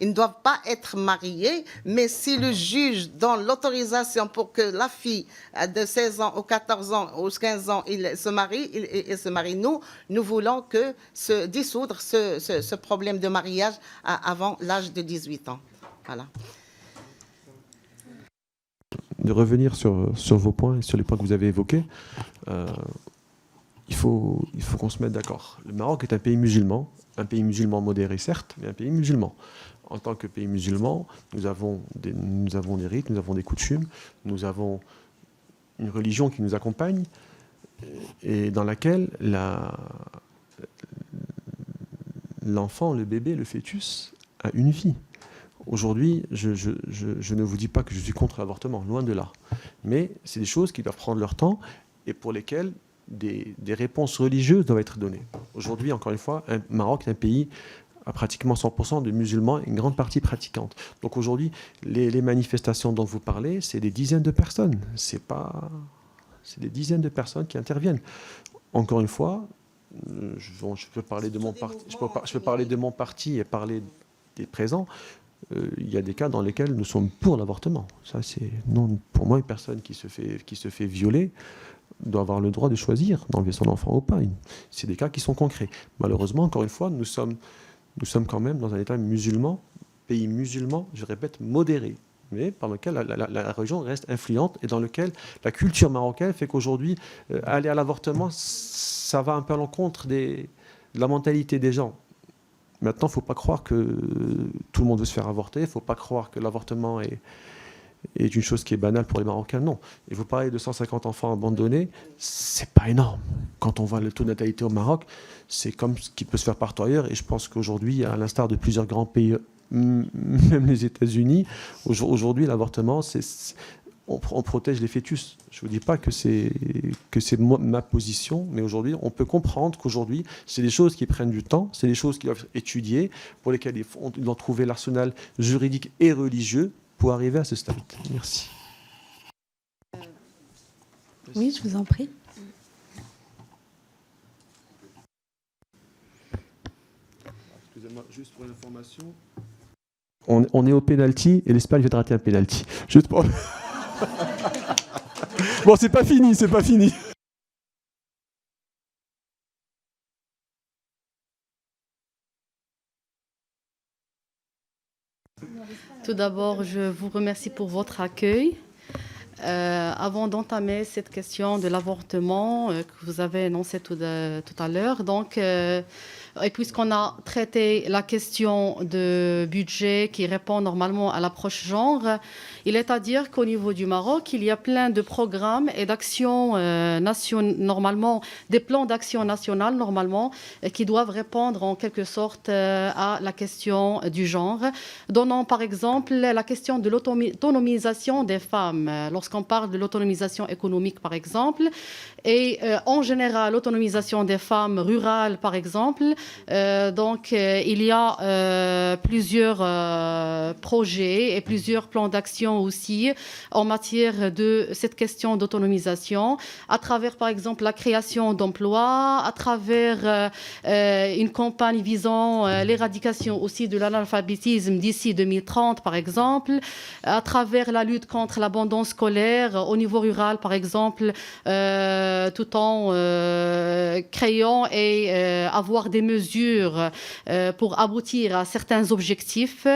ils ne doivent pas être mariés, mais si le juge donne l'autorisation pour que la fille de 16 ans ou 14 ans ou 15 ans, il se marie, il se marie. Nous voulons se dissoudre ce problème de mariage avant l'âge de 18 ans. Voilà. De revenir sur vos points et sur les points que vous avez évoqués, il faut qu'on se mette d'accord. Le Maroc est un pays musulman modéré certes, mais un pays musulman. En tant que pays musulman, nous avons des rites, nous avons des coutumes, nous avons une religion qui nous accompagne et dans laquelle l'enfant, le bébé, le fœtus a une vie. Aujourd'hui, je ne vous dis pas que je suis contre l'avortement, loin de là. Mais c'est des choses qui doivent prendre leur temps et pour lesquelles des réponses religieuses doivent être données. Aujourd'hui, encore une fois, le Maroc est un pays à pratiquement 100% de musulmans et une grande partie pratiquante. Donc aujourd'hui, les manifestations dont vous parlez, c'est des dizaines de personnes. C'est des dizaines de personnes qui interviennent. Encore une fois, je peux parler de mon parti, je peux parler de mon parti et parler des présents. Il y a des cas dans lesquels nous sommes pour l'avortement. Ça, c'est non, pour moi, une personne qui se fait violer doit avoir le droit de choisir d'enlever son enfant ou pas. C'est des cas qui sont concrets. Malheureusement, encore une fois, nous sommes quand même dans un État musulman, pays musulman, je répète, modéré, mais par lequel la religion reste influente et dans lequel la culture marocaine fait qu'aujourd'hui, aller à l'avortement, ça va un peu à l'encontre de la mentalité des gens. Maintenant, il ne faut pas croire que tout le monde veut se faire avorter. Il ne faut pas croire que l'avortement est une chose qui est banale pour les Marocains. Non. Et vous parlez de 150 enfants abandonnés, c'est pas énorme. Quand on voit le taux de natalité au Maroc, c'est comme ce qui peut se faire partout ailleurs. Et je pense qu'aujourd'hui, à l'instar de plusieurs grands pays, même les États-Unis, aujourd'hui, l'avortement, on protège les fœtus. Je ne vous dis pas que c'est ma position, mais aujourd'hui, on peut comprendre qu'aujourd'hui, c'est des choses qui prennent du temps, c'est des choses qui doivent être étudiées, pour lesquelles ils doivent trouver l'arsenal juridique et religieux pour arriver à ce stade. Merci. Oui, je vous en prie. Excusez-moi, juste pour l'information. On est au pénalty et l'Espagne vient de rater un pénalty. Juste pour... Bon, c'est pas fini. Tout d'abord, je vous remercie pour votre accueil. Avant d'entamer cette question de l'avortement que vous avez énoncée tout à l'heure, donc, et puisqu'on a traité la question de budget qui répond normalement à l'approche genre, il est à dire qu'au niveau du Maroc, il y a plein de programmes et d'actions normalement, des plans d'action nationales normalement, qui doivent répondre en quelque sorte à la question du genre. Donnons par exemple la question de l'autonomisation des femmes. Lorsqu'on parle de l'autonomisation économique par exemple, et en général l'autonomisation des femmes rurales par exemple, il y a plusieurs projets et plusieurs plans d'action questions aussi en matière de cette question d'autonomisation, à travers, par exemple, la création d'emplois, à travers une campagne visant l'éradication aussi de l'analphabétisme d'ici 2030, par exemple, à travers la lutte contre l'abandon scolaire au niveau rural, par exemple, tout en créant et avoir des mesures pour aboutir à certains objectifs.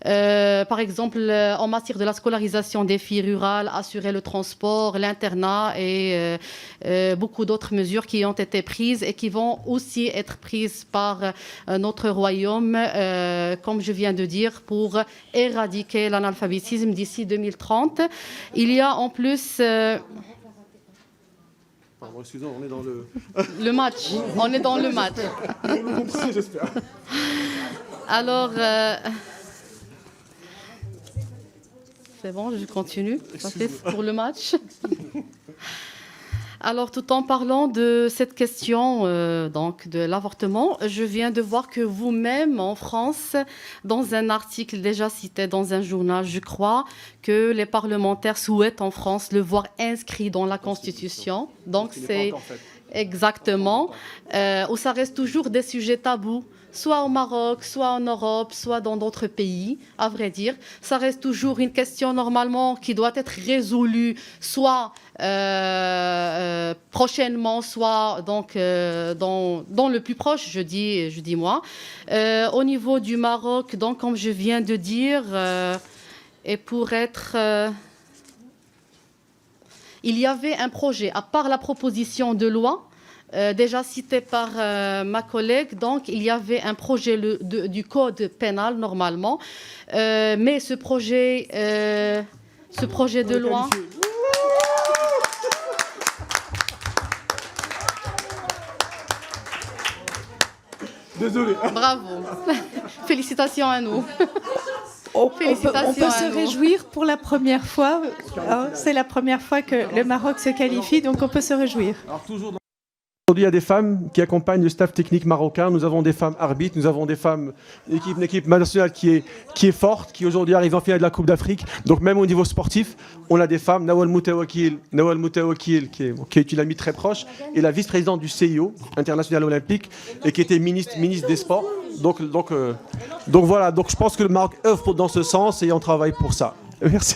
Par exemple, en matière de la scolarisation des filles rurales, assurer le transport, l'internat et beaucoup d'autres mesures qui ont été prises et qui vont aussi être prises par notre royaume, comme je viens de dire, pour éradiquer l'analphabétisme d'ici 2030. Il y a en plus... Pardon, excusez-moi, on est dans le match. On est dans le match. Vous comprenez, j'espère. Alors... c'est bon, je continue. Ça fait pour le match. Alors, tout en parlant de cette question donc de l'avortement, je viens de voir que vous-même, en France, dans un article déjà cité dans un journal, je crois, que les parlementaires souhaitent en France le voir inscrit dans la Constitution. Donc, c'est exactement où ça reste toujours des sujets tabous. Soit au Maroc, soit en Europe, soit dans d'autres pays, à vrai dire. Ça reste toujours une question normalement qui doit être résolue, soit prochainement, soit donc dans le plus proche, je dis moi. Au niveau du Maroc, donc comme je viens de dire, et pour être... il y avait un projet, à part la proposition de loi, déjà cité par ma collègue, donc il y avait un projet du code pénal normalement, mais ce projet de loi... Désolé. Bravo. Félicitations à nous. On peut se réjouir pour la première fois. C'est la première fois que le Maroc se qualifie, donc on peut se réjouir. Alors, toujours aujourd'hui, il y a des femmes qui accompagnent le staff technique marocain. Nous avons des femmes arbitres, nous avons des femmes, une équipe nationale qui est forte, qui aujourd'hui arrive en finale de la Coupe d'Afrique. Donc même au niveau sportif, on a des femmes. Nawal Moutawakil, qui est une amie très proche, et la vice-présidente du CIO, International Olympique, et qui était ministre des Sports. Donc voilà, donc je pense que le Maroc œuvre dans ce sens et on travaille pour ça. Merci.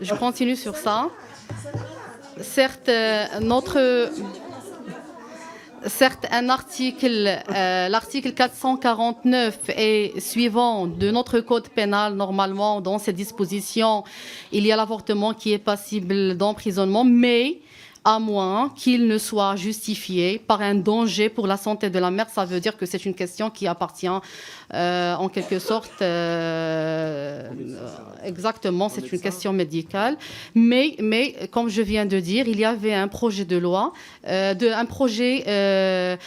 Je continue sur ça. Certes, un article, l'article 449 et suivant de notre code pénal, normalement, dans ces dispositions, il y a l'avortement qui est passible d'emprisonnement, mais à moins qu'il ne soit justifié par un danger pour la santé de la mère. Ça veut dire que c'est une question qui appartient en quelque sorte, exactement, c'est une question médicale. Mais comme je viens de dire, il y avait un projet de loi, un projet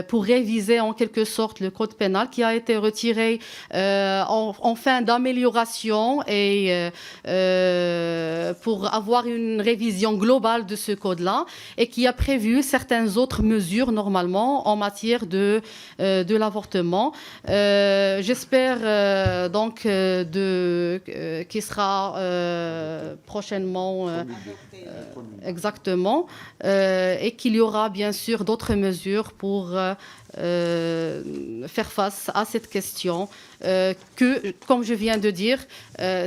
pour réviser en quelque sorte le code pénal qui a été retiré en fin d'amélioration et pour avoir une révision globale de ce code-là et qui a prévu certaines autres mesures normalement en matière de l'avortement. J'espère donc qu'il sera prochainement exactement et qu'il y aura bien sûr d'autres mesures pour faire face à cette question que, comme je viens de dire,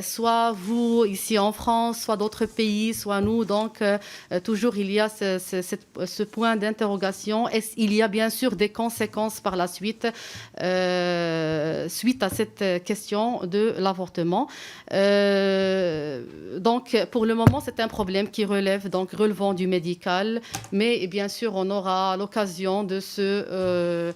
soit vous ici en France, soit d'autres pays, soit nous, donc toujours il y a ce point d'interrogation. Il y a bien sûr des conséquences par la suite suite à cette question de l'avortement. Donc pour le moment c'est un problème qui relevant du médical, mais bien sûr on aura l'occasion de se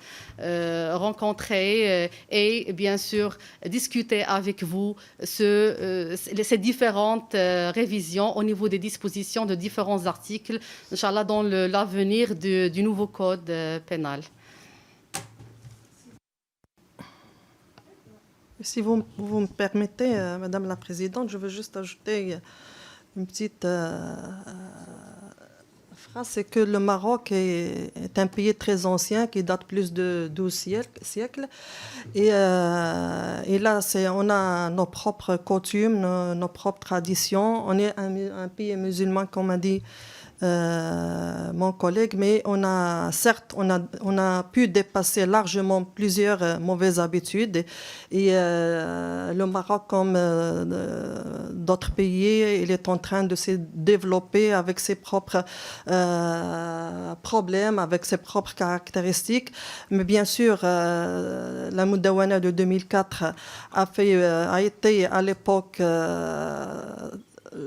rencontrer et bien sûr discuter avec vous ces différentes révisions au niveau des dispositions de différents articles, Inch'Allah, dans l'avenir du nouveau code pénal. Si vous me permettez, Madame la Présidente, je veux juste ajouter une petite phrase, c'est que le Maroc est un pays très ancien qui date plus de 12 siècles. Et là, on a nos propres coutumes, nos propres traditions. On est un pays musulman, comme a dit mon collègue, mais on a pu dépasser largement plusieurs mauvaises habitudes. Et le Maroc, comme d'autres pays, il est en train de se développer avec ses propres problèmes, avec ses propres caractéristiques. Mais bien sûr, la Moudawana de 2004 a été à l'époque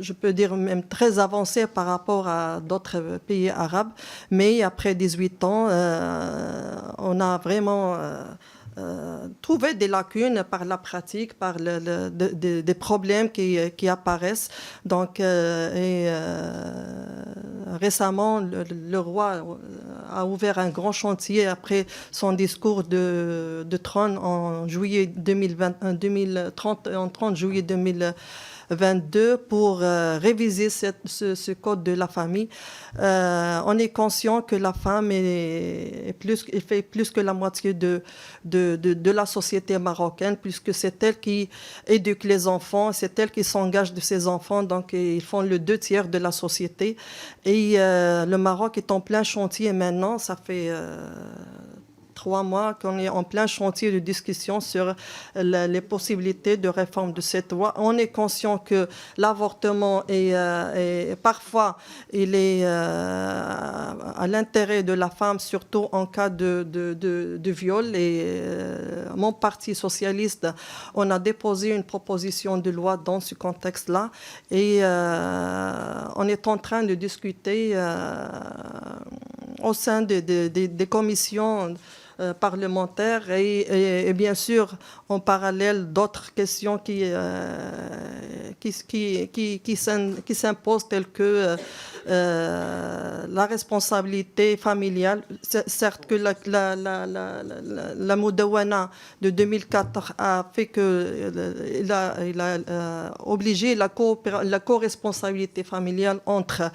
je peux dire même très avancé par rapport à d'autres pays arabes. Mais après 18 ans, on a vraiment trouvé des lacunes par la pratique, par des problèmes qui apparaissent. Donc, récemment, le roi a ouvert un grand chantier après son discours de trône en juillet 2030, en 30 juillet 2022 pour réviser ce code de la famille. On est conscient que la femme fait plus que la moitié de la société marocaine, puisque c'est elle qui éduque les enfants, c'est elle qui s'engage de ses enfants, donc ils font le 2/3 de la société. Et le Maroc est en plein chantier maintenant, ça fait 3 mois qu'on est en plein chantier de discussion sur les possibilités de réforme de cette loi. On est conscient que l'avortement est parfois il est à l'intérêt de la femme, surtout en cas de viol. Et mon parti socialiste, on a déposé une proposition de loi dans ce contexte-là. Et on est en train de discuter au sein des commissions parlementaires et bien sûr en parallèle d'autres questions qui s'imposent telles que la responsabilité familiale. Certes que la Moudawana de 2004 a fait que il a obligé la co-responsabilité familiale entre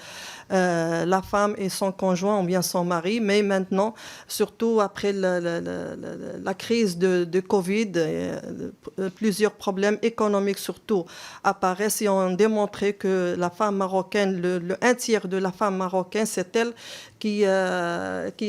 la femme et son conjoint ou bien son mari, mais maintenant, surtout après la crise de Covid, plusieurs problèmes économiques surtout apparaissent et ont démontré que la femme marocaine, un tiers de la femme marocaine, c'est elle qui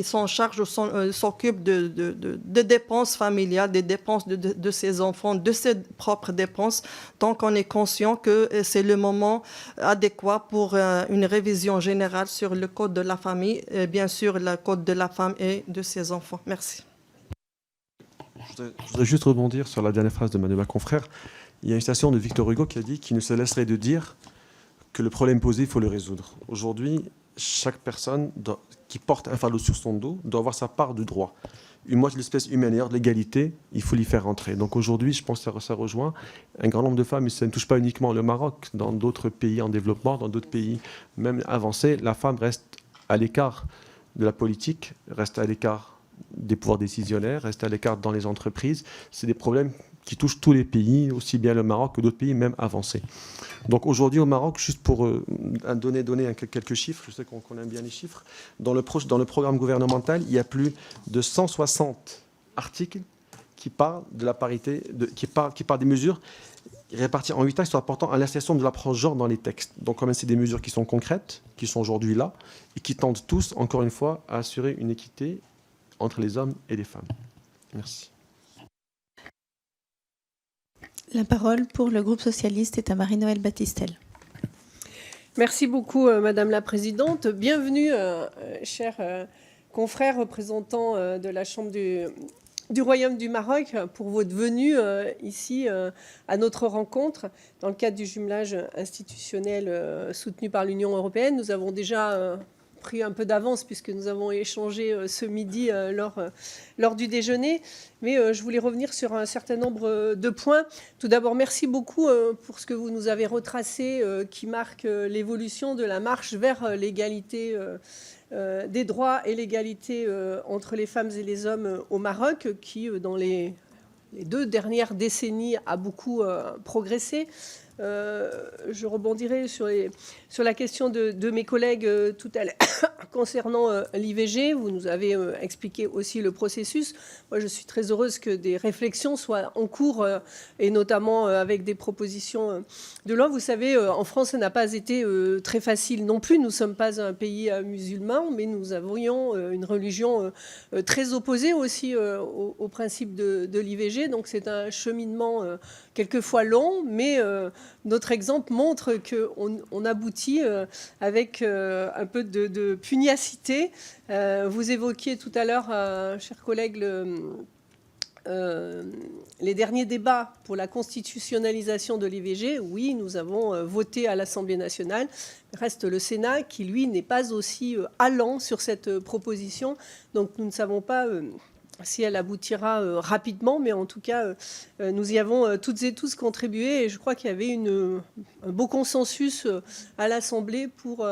s'en charge, s'occupe de dépenses familiales, des dépenses de ses enfants, de ses propres dépenses. Donc on est conscient que c'est le moment adéquat pour une révision générale sur le code de la famille, et bien sûr le code de la femme et de ses enfants. Merci. Je voudrais juste rebondir sur la dernière phrase de ma confrère. Il y a une citation de Victor Hugo qui a dit qu'il ne se laisserait de dire que le problème posé, il faut le résoudre. Aujourd'hui, chaque personne qui porte un fardeau sur son dos doit avoir sa part de droit. Une moitié de l'espèce humaine, d'ailleurs, de l'égalité, il faut l'y faire rentrer. Donc aujourd'hui, je pense que ça rejoint un grand nombre de femmes, et ça ne touche pas uniquement le Maroc. Dans d'autres pays en développement, dans d'autres pays même avancés, la femme reste à l'écart de la politique, reste à l'écart des pouvoirs décisionnaires, reste à l'écart dans les entreprises. C'est des problèmes qui touchent tous les pays, aussi bien le Maroc que d'autres pays, même avancés. Donc aujourd'hui au Maroc, juste pour donner quelques chiffres, je sais qu'on aime bien les chiffres, dans le programme gouvernemental, il y a plus de 160 articles qui parlent de la parité, qui parlent des mesures réparties en 8 axes rapportant à l'insertion de l'approche genre dans les textes. Donc quand même, c'est des mesures qui sont concrètes, qui sont aujourd'hui là, et qui tendent tous, encore une fois, à assurer une équité entre les hommes et les femmes. Merci. La parole pour le groupe socialiste est à Marie-Noëlle Battistel. Merci beaucoup, Madame la Présidente. Bienvenue, chers confrères représentants de la Chambre du Royaume du Maroc, pour votre venue ici à notre rencontre. Dans le cadre du jumelage institutionnel soutenu par l'Union européenne, nous avons déjà pris un peu d'avance puisque nous avons échangé ce midi lors du déjeuner. Mais je voulais revenir sur un certain nombre de points. Tout d'abord, merci beaucoup pour ce que vous nous avez retracé qui marque l'évolution de la marche vers l'égalité des droits et l'égalité entre les femmes et les hommes au Maroc, qui, dans les 2 dernières décennies, a beaucoup progressé. je rebondirai sur la question de mes collègues tout à l'heure concernant l'IVG. Vous nous avez expliqué aussi le processus. Moi, je suis très heureuse que des réflexions soient en cours et notamment avec des propositions de loi. Vous savez, en France, ça n'a pas été très facile non plus. Nous ne sommes pas un pays musulman, mais nous avions une religion très opposée aussi au principe de l'IVG. Donc, c'est un cheminement quelquefois long, mais notre exemple montre qu'on aboutit avec un peu de pugnacité. Vous évoquiez tout à l'heure, chers collègues, les derniers débats pour la constitutionnalisation de l'IVG. Oui, nous avons voté à l'Assemblée nationale. Reste le Sénat qui, lui, n'est pas aussi allant sur cette proposition. Donc, nous ne savons pas si elle aboutira rapidement, mais en tout cas, nous y avons toutes et tous contribué et je crois qu'il y avait un beau consensus à l'Assemblée pour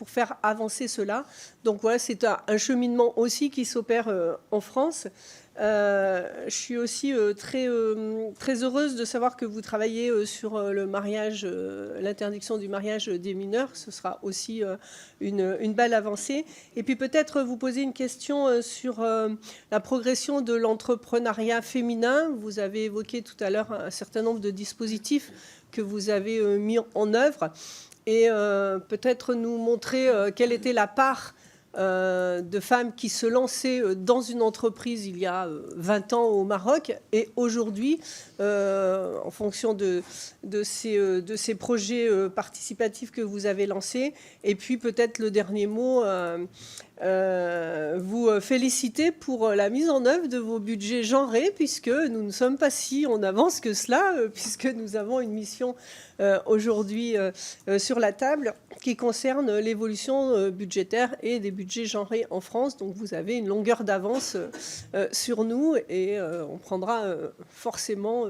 faire avancer cela. Donc voilà, c'est un cheminement aussi qui s'opère en France. Je suis aussi très heureuse de savoir que vous travaillez sur le mariage, l'interdiction du mariage des mineurs. Ce sera aussi une belle avancée. Et puis peut-être vous poser une question sur la progression de l'entrepreneuriat féminin. Vous avez évoqué tout à l'heure un certain nombre de dispositifs que vous avez mis en œuvre et peut-être nous montrer quelle était la part de femmes qui se lançaient dans une entreprise il y a 20 ans au Maroc et aujourd'hui, en fonction de ces projets participatifs que vous avez lancés. Et puis peut-être le dernier mot, vous féliciter pour la mise en œuvre de vos budgets genrés, puisque nous ne sommes pas si en avance que cela, puisque nous avons une mission aujourd'hui sur la table qui concerne l'évolution budgétaire et des budgets genrés en France. Donc vous avez une longueur d'avance sur nous et on prendra forcément...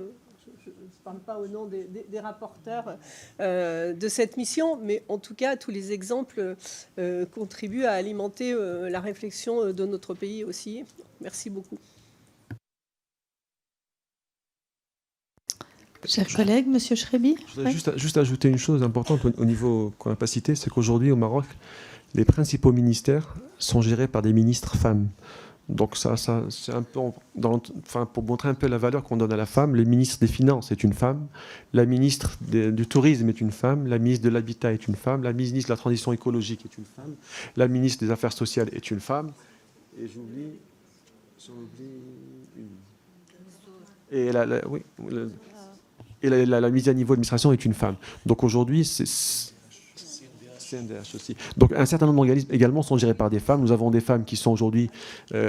Je ne parle pas au nom des rapporteurs de cette mission, mais en tout cas, tous les exemples contribuent à alimenter la réflexion de notre pays aussi. Merci beaucoup. Chers collègues, Monsieur Chréby. Je voudrais juste ajouter une chose importante au niveau qu'on n'a pas cité, c'est qu'aujourd'hui au Maroc, les principaux ministères sont gérés par des ministres femmes. Donc ça c'est un peu, pour montrer un peu la valeur qu'on donne à la femme, le ministre des Finances est une femme, la ministre du Tourisme est une femme, la ministre de l'Habitat est une femme, la ministre de la Transition écologique est une femme, la ministre des Affaires sociales est une femme, et j'oublie une. Et la mise à niveau de l'administration est une femme. Donc aujourd'hui, c'est CNDH aussi. Donc un certain nombre d'organismes également sont gérés par des femmes. Nous avons des femmes qui sont aujourd'hui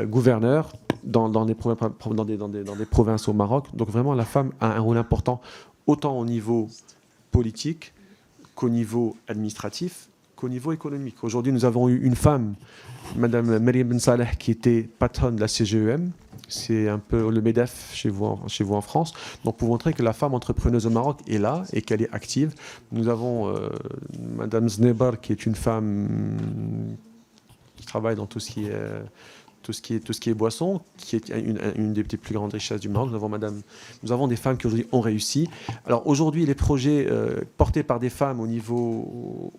gouverneurs dans des provinces au Maroc. Donc vraiment, la femme a un rôle important, autant au niveau politique qu'au niveau administratif, qu'au niveau économique. Aujourd'hui, nous avons eu une femme, Madame Mariam Ben Saleh, qui était patronne de la CGEM. C'est un peu le MEDEF chez vous en France. Donc, pour montrer que la femme entrepreneuse au Maroc est là et qu'elle est active. Nous avons Madame Znebar, qui est une femme qui travaille dans tout ce qui est boisson, qui est une des plus grandes richesses du Maroc. Nous avons des femmes qui aujourd'hui ont réussi. Alors aujourd'hui, les projets portés par des femmes au niveau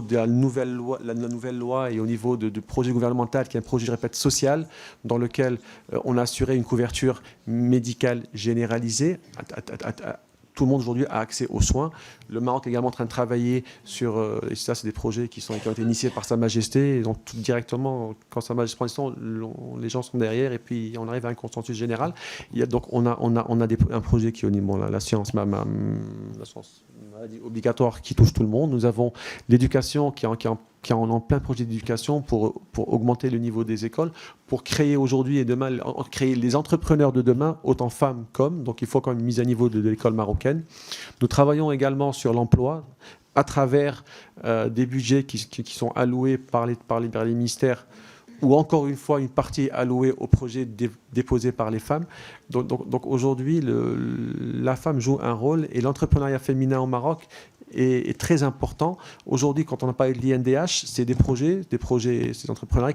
de la nouvelle loi et au niveau de projet gouvernemental, qui est un projet, je répète, social, dans lequel on a assuré une couverture médicale généralisée. Tout le monde aujourd'hui a accès aux soins. Le Maroc est également en train de travailler sur, et ça c'est des projets qui ont été initiés par Sa Majesté, et donc directement quand Sa Majesté prend le temps, les gens sont derrière et puis on arrive à un consensus général. Donc on a un projet qui est au niveau la science maladie obligatoire qui touche tout le monde. Nous avons l'éducation qui est en plein projet d'éducation pour augmenter le niveau des écoles, pour créer aujourd'hui et demain, créer les entrepreneurs de demain, autant femmes qu'hommes. Donc il faut quand même une mise à niveau de l'école marocaine. Nous travaillons également sur l'emploi à travers des budgets qui sont alloués par les ministères, ou encore une fois une partie allouée aux projets déposés par les femmes. Donc aujourd'hui, la femme joue un rôle, et l'entrepreneuriat féminin au Maroc est très important. Aujourd'hui, quand on a parlé de l'INDH, c'est des projets, ces entrepreneuriats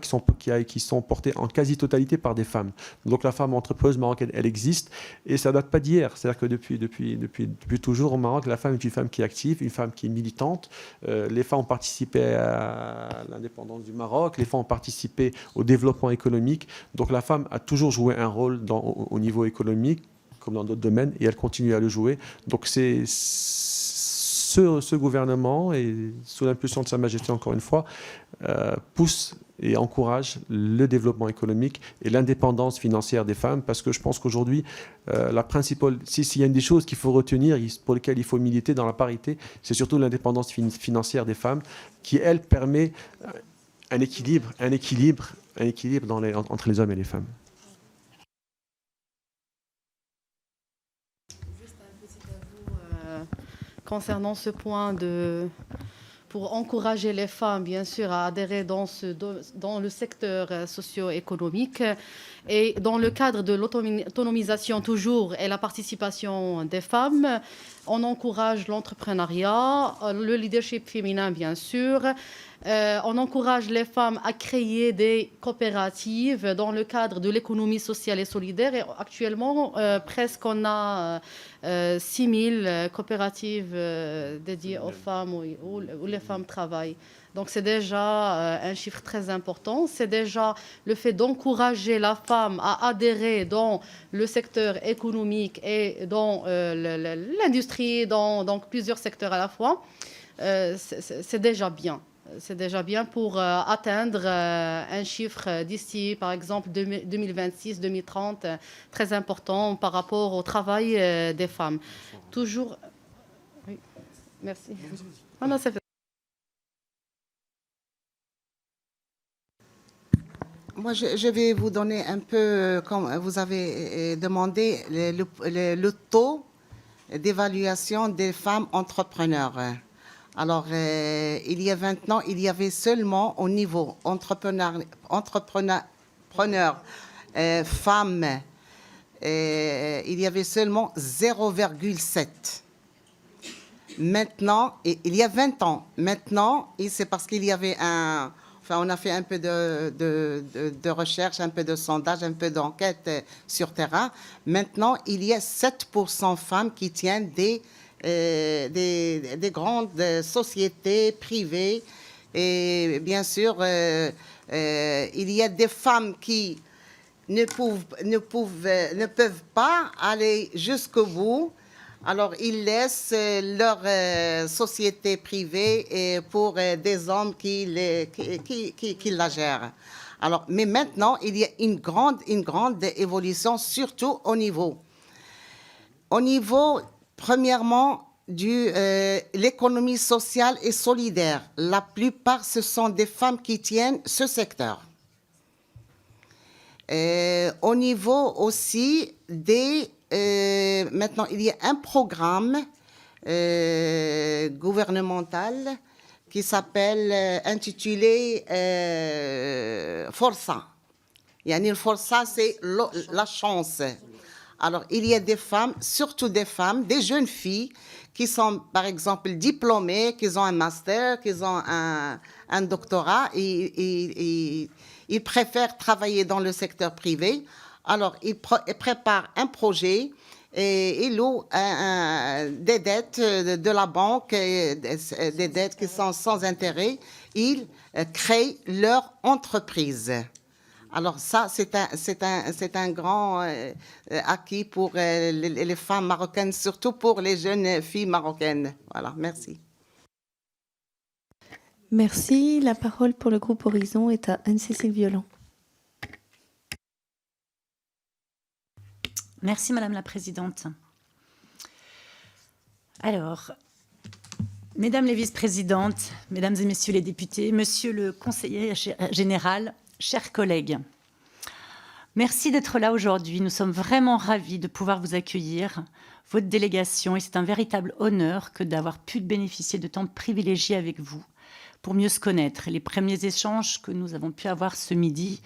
qui sont portés en quasi-totalité par des femmes. Donc la femme entrepreneuse marocaine, elle existe et ça ne date pas d'hier. C'est-à-dire que depuis toujours au Maroc, la femme est une femme qui est active, une femme qui est militante. Les femmes ont participé à l'indépendance du Maroc, les femmes ont participé au développement économique. Donc la femme a toujours joué un rôle au niveau économique, comme dans d'autres domaines, et elle continue à le jouer. Donc c'est ce gouvernement, et sous l'impulsion de Sa Majesté, encore une fois, pousse et encourage le développement économique et l'indépendance financière des femmes, parce que je pense qu'aujourd'hui, la principale, s'il y a une des choses qu'il faut retenir, pour lesquelles il faut militer dans la parité, c'est surtout l'indépendance financière des femmes, qui, elle, permet un équilibre entre les hommes et les femmes. Concernant ce point pour encourager les femmes, bien sûr, à adhérer dans le secteur socio-économique et dans le cadre de l'autonomisation toujours et la participation des femmes, on encourage l'entrepreneuriat, le leadership féminin, bien sûr. On encourage les femmes à créer des coopératives dans le cadre de l'économie sociale et solidaire. Et actuellement, presque on a 6000 coopératives dédiées aux femmes où les femmes travaillent. Donc c'est déjà un chiffre très important. C'est déjà le fait d'encourager la femme à adhérer dans le secteur économique et dans l'industrie, dans plusieurs secteurs à la fois. C'est déjà bien. C'est déjà bien pour atteindre un chiffre d'ici, par exemple, 2026-2030, très important par rapport au travail des femmes. Toujours... Oui, merci. Ah non, c'est fait. Moi, je vais vous donner un peu, comme vous avez demandé, le taux d'évaluation des femmes entrepreneurs. Alors, il y a 20 ans, il y avait seulement au niveau entrepreneur femmes, il y avait seulement 0,7. Maintenant, il y a 20 ans, maintenant, et c'est parce qu'il y avait on a fait un peu de recherche, un peu de sondage, un peu d'enquête sur terrain. Maintenant, il y a 7% femmes qui tiennent des grandes sociétés privées. Et bien sûr, il y a des femmes qui ne peuvent pas aller jusqu'au bout. Alors, ils laissent leur société privée pour des hommes qui la gèrent. Alors, mais maintenant, il y a une grande évolution, surtout au niveau, premièrement, l'économie sociale et solidaire. La plupart, ce sont des femmes qui tiennent ce secteur. Au niveau aussi maintenant, il y a un programme gouvernemental qui s'appelle, intitulé Força. Yani Força, c'est la chance. Alors, il y a des femmes, surtout des femmes, des jeunes filles qui sont, par exemple, diplômées, qui ont un master, qui ont un doctorat, et ils préfèrent travailler dans le secteur privé. Alors, ils préparent un projet et ils louent des dettes de la banque, des dettes qui sont sans intérêt. Ils créent leur entreprise. Alors ça, c'est un grand acquis pour les femmes marocaines, surtout pour les jeunes filles marocaines. Voilà, merci. Merci. La parole pour le groupe Horizon est à Anne-Cécile Violent. Merci Madame la Présidente. Alors, Mesdames les vice-présidentes, Mesdames et Messieurs les députés, Monsieur le conseiller général, chers collègues, merci d'être là aujourd'hui. Nous sommes vraiment ravis de pouvoir vous accueillir, votre délégation, et c'est un véritable honneur que d'avoir pu bénéficier de temps privilégié avec vous pour mieux se connaître. Les premiers échanges que nous avons pu avoir ce midi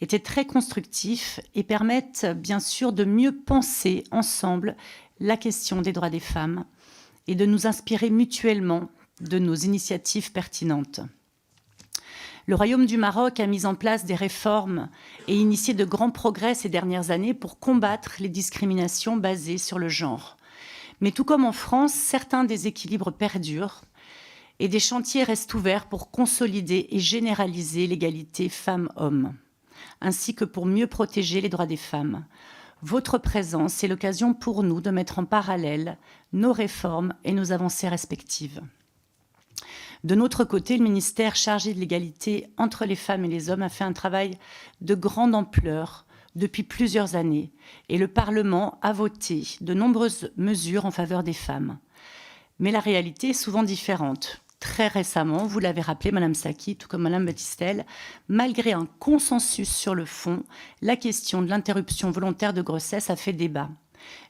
étaient très constructifs et permettent bien sûr de mieux penser ensemble la question des droits des femmes et de nous inspirer mutuellement de nos initiatives pertinentes. Le Royaume du Maroc a mis en place des réformes et initié de grands progrès ces dernières années pour combattre les discriminations basées sur le genre. Mais tout comme en France, certains déséquilibres perdurent et des chantiers restent ouverts pour consolider et généraliser l'égalité femmes-hommes, ainsi que pour mieux protéger les droits des femmes. Votre présence est l'occasion pour nous de mettre en parallèle nos réformes et nos avancées respectives. De notre côté, le ministère chargé de l'égalité entre les femmes et les hommes a fait un travail de grande ampleur depuis plusieurs années et le Parlement a voté de nombreuses mesures en faveur des femmes. Mais la réalité est souvent différente. Très récemment, vous l'avez rappelé, Madame Saki, tout comme Madame Battistel, malgré un consensus sur le fond, la question de l'interruption volontaire de grossesse a fait débat.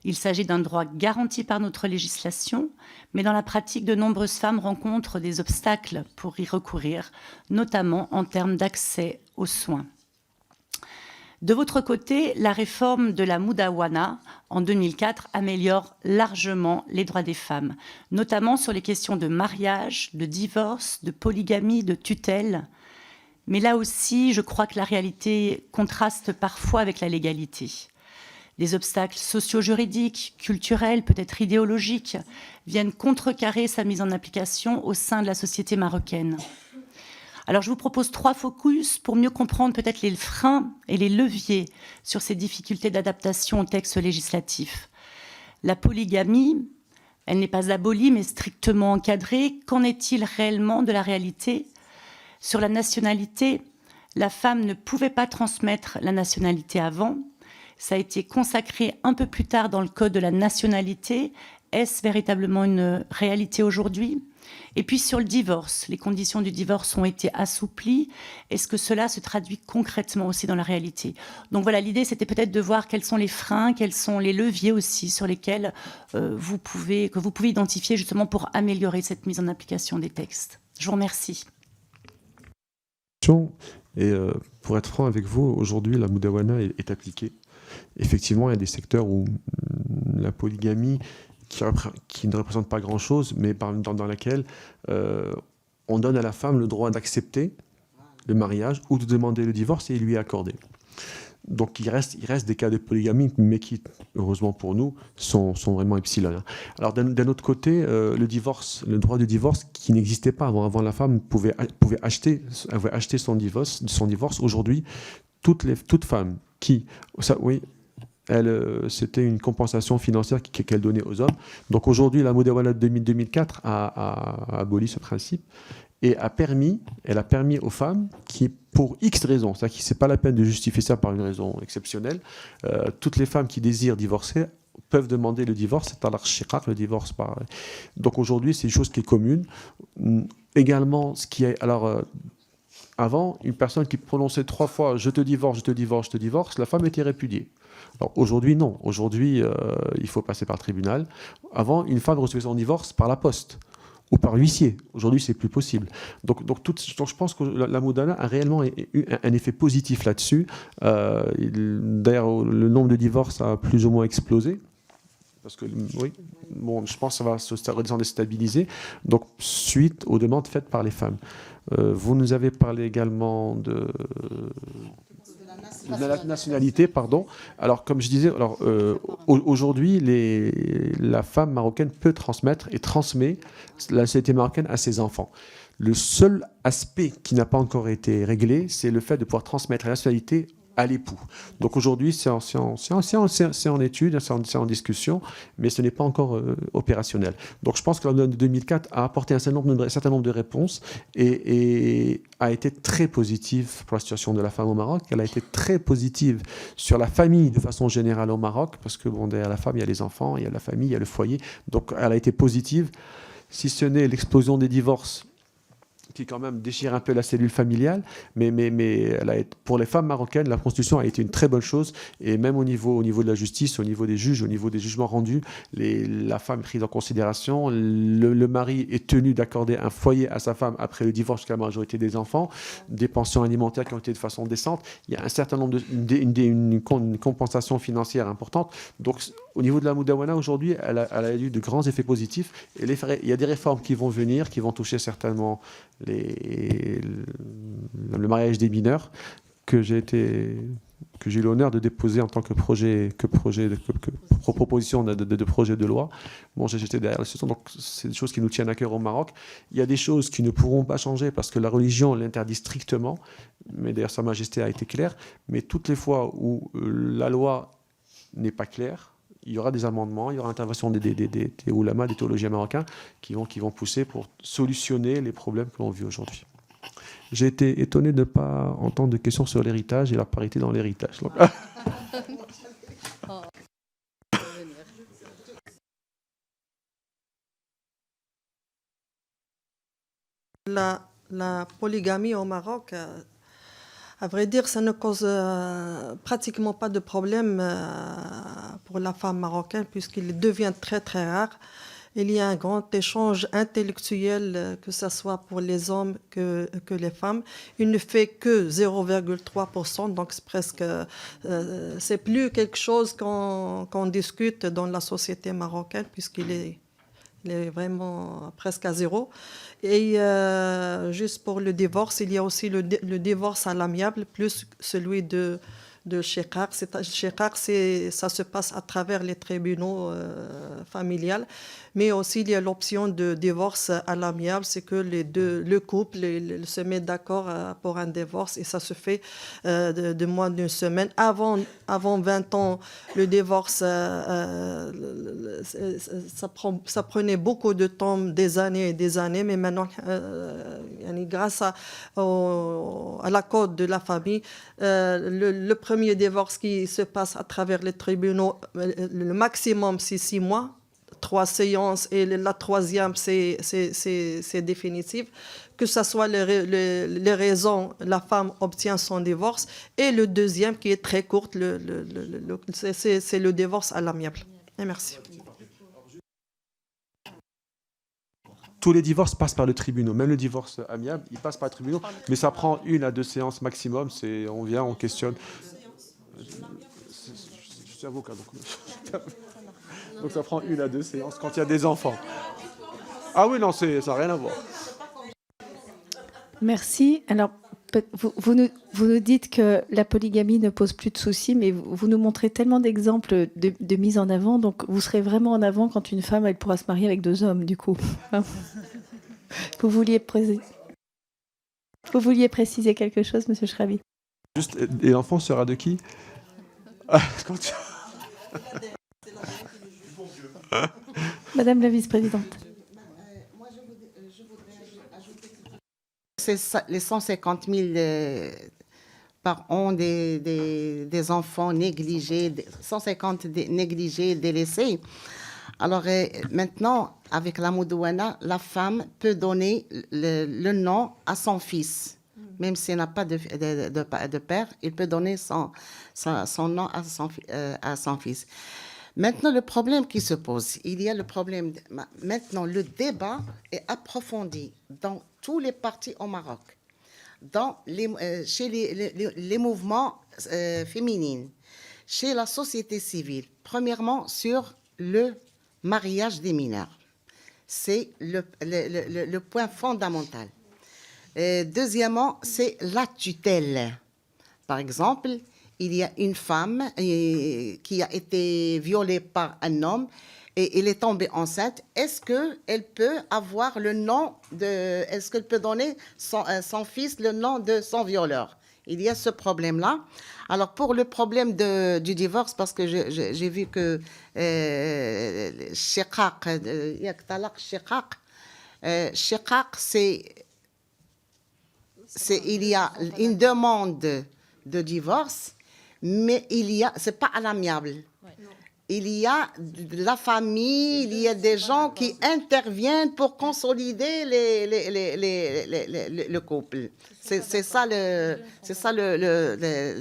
Il s'agit d'un droit garanti par notre législation, mais dans la pratique, de nombreuses femmes rencontrent des obstacles pour y recourir, notamment en termes d'accès aux soins. De votre côté, la réforme de la Moudawana en 2004 améliore largement les droits des femmes, notamment sur les questions de mariage, de divorce, de polygamie, de tutelle. Mais là aussi, je crois que la réalité contraste parfois avec la légalité. Des obstacles socio-juridiques, culturels, peut-être idéologiques, viennent contrecarrer sa mise en application au sein de la société marocaine. Alors je vous propose 3 focus pour mieux comprendre peut-être les freins et les leviers sur ces difficultés d'adaptation au texte législatif. La polygamie, elle n'est pas abolie mais strictement encadrée. Qu'en est-il réellement de la réalité ? Sur la nationalité, la femme ne pouvait pas transmettre la nationalité avant. Ça a été consacré un peu plus tard dans le Code de la nationalité. Est-ce véritablement une réalité aujourd'hui ? Et puis sur le divorce, les conditions du divorce ont été assouplies. Est-ce que cela se traduit concrètement aussi dans la réalité ? Donc voilà, l'idée c'était peut-être de voir quels sont les freins, quels sont les leviers aussi sur lesquels vous pouvez identifier justement pour améliorer cette mise en application des textes. Je vous remercie. Et pour être franc avec vous, aujourd'hui la Moudawana est appliquée. Effectivement, il y a des secteurs où la polygamie qui ne représente pas grand-chose, mais dans laquelle on donne à la femme le droit d'accepter le mariage ou de demander le divorce et il lui est accordé. Donc il reste des cas de polygamie, mais qui, heureusement pour nous, sont vraiment epsilon. Alors d'un autre côté, le droit de divorce qui n'existait pas avant. Avant, la femme pouvait acheter son divorce. Aujourd'hui, toute femme qui... c'était une compensation financière qu'elle donnait aux hommes. Donc aujourd'hui, la Moudawana 2004 a aboli ce principe et elle a permis aux femmes qui, pour X raisons, c'est-à-dire que ce n'est pas la peine de justifier ça par une raison exceptionnelle, toutes les femmes qui désirent divorcer peuvent demander le divorce, c'est à l'archiqaq, le divorce. Donc aujourd'hui, c'est une chose qui est commune. Également, ce qui est... avant, une personne qui prononçait 3 fois « je te divorce, je te divorce, je te divorce », la femme était répudiée. Alors aujourd'hui, non. Aujourd'hui, il faut passer par le tribunal. Avant, une femme recevait son divorce par la poste ou par l'huissier. Aujourd'hui, c'est plus possible. Donc je pense que la Moudawana a réellement eu un effet positif là-dessus. D'ailleurs, le nombre de divorces a plus ou moins explosé. Parce que, oui, bon, je pense que ça va se redescendre et stabiliser. Donc, suite aux demandes faites par les femmes. Vous nous avez parlé également de la nationalité, pardon. Alors, comme je disais, aujourd'hui, la femme marocaine peut transmettre et transmet la nationalité marocaine à ses enfants. Le seul aspect qui n'a pas encore été réglé, c'est le fait de pouvoir transmettre la nationalité à l'époux. Donc aujourd'hui, c'est en étude, c'est en discussion, mais ce n'est pas encore opérationnel. Donc je pense que la loi de 2004 a apporté un certain nombre de réponses et a été très positive pour la situation de la femme au Maroc. Elle a été très positive sur la famille de façon générale au Maroc, parce que derrière la femme, il y a les enfants, il y a la famille, il y a le foyer. Donc elle a été positive. Si ce n'est l'explosion des divorces qui quand même déchire un peu la cellule familiale, mais pour les femmes marocaines, la Constitution a été une très bonne chose, et même au niveau de la justice, au niveau des juges, au niveau des jugements rendus, la femme est prise en considération, le mari est tenu d'accorder un foyer à sa femme après le divorce jusqu'à la majorité des enfants, des pensions alimentaires qui ont été de façon décente, il y a un certain nombre une compensation financière importante, donc au niveau de la Moudawana aujourd'hui, elle a eu de grands effets positifs, et il y a des réformes qui vont venir, qui vont toucher certainement le mariage des mineurs, que j'ai eu l'honneur de déposer en tant que proposition de projet de loi. Bon, j'étais derrière la situation, donc c'est des choses qui nous tiennent à cœur au Maroc. Il y a des choses qui ne pourront pas changer parce que la religion l'interdit strictement, mais d'ailleurs Sa Majesté a été claire, mais toutes les fois où la loi n'est pas claire, il y aura des amendements, il y aura intervention des oulémas, des théologiens marocains qui vont pousser pour solutionner les problèmes que l'on vit aujourd'hui. J'ai été étonné de ne pas entendre de questions sur l'héritage et la parité dans l'héritage. Donc... La polygamie au Maroc, à vrai dire, ça ne cause pratiquement pas de problème pour la femme marocaine puisqu'il devient très très rare. Il y a un grand échange intellectuel, que ce soit pour les hommes que les femmes. Il ne fait que 0,3%, donc c'est presque, c'est plus quelque chose qu'on discute dans la société marocaine puisqu'il est vraiment presque à zéro. Et juste pour le divorce, il y a aussi le divorce à l'amiable, plus celui de Shekar. Shekar, ça se passe à travers les tribunaux familiales, mais aussi il y a l'option de divorce à l'amiable, c'est que le couple se met d'accord pour un divorce et ça se fait de moins d'une semaine. Avant 20 ans, le divorce, ça prenait beaucoup de temps, des années et des années, mais maintenant, grâce à la code de la famille, le premier divorce qui se passe à travers les tribunaux, le maximum c'est 6 mois, 3 séances, et la troisième c'est définitif. Que ce soit les raisons, la femme obtient son divorce, et le deuxième qui est très court, c'est le divorce à l'amiable. Et merci. Tous les divorces passent par le tribunal, même le divorce amiable, il passe par le tribunal, mais ça prend 1 à 2 séances maximum. On vient, on questionne. Je suis avocat, donc ça prend 1 à 2 séances quand il y a des enfants. Ah oui, non, ça n'a rien à voir. Merci. Alors, vous nous dites que la polygamie ne pose plus de soucis, mais vous nous montrez tellement d'exemples de mise en avant, donc vous serez vraiment en avant quand une femme, elle pourra se marier avec 2 hommes, du coup. Vous vouliez préciser quelque chose, Monsieur Chrabi? Juste, et l'enfant sera de qui? Madame la vice-présidente. C'est les 150 000 par an des enfants négligés, 150 négligés, délaissés. Alors maintenant, avec la Moudawana, la femme peut donner le nom à son fils. Même s'il n'a pas de père, il peut donner son nom à son fils. Maintenant, le problème qui se pose, il y a le problème. Maintenant, le débat est approfondi dans tous les partis au Maroc, chez les mouvements féminins, chez la société civile. Premièrement, sur le mariage des mineurs. C'est le point fondamental. Deuxièmement, c'est la tutelle. Par exemple, il y a une femme qui a été violée par un homme et elle est tombée enceinte. Est-ce qu'elle peut avoir le nom est-ce qu'elle peut donner son fils le nom de son violeur? Il y a ce problème-là. Alors, pour le problème du divorce, parce que j'ai vu que Shekak, il y a une demande de divorce, mais c'est pas à l'amiable. il y a de la famille, il y a des gens qui interviennent pour consolider le couple. C'est ça le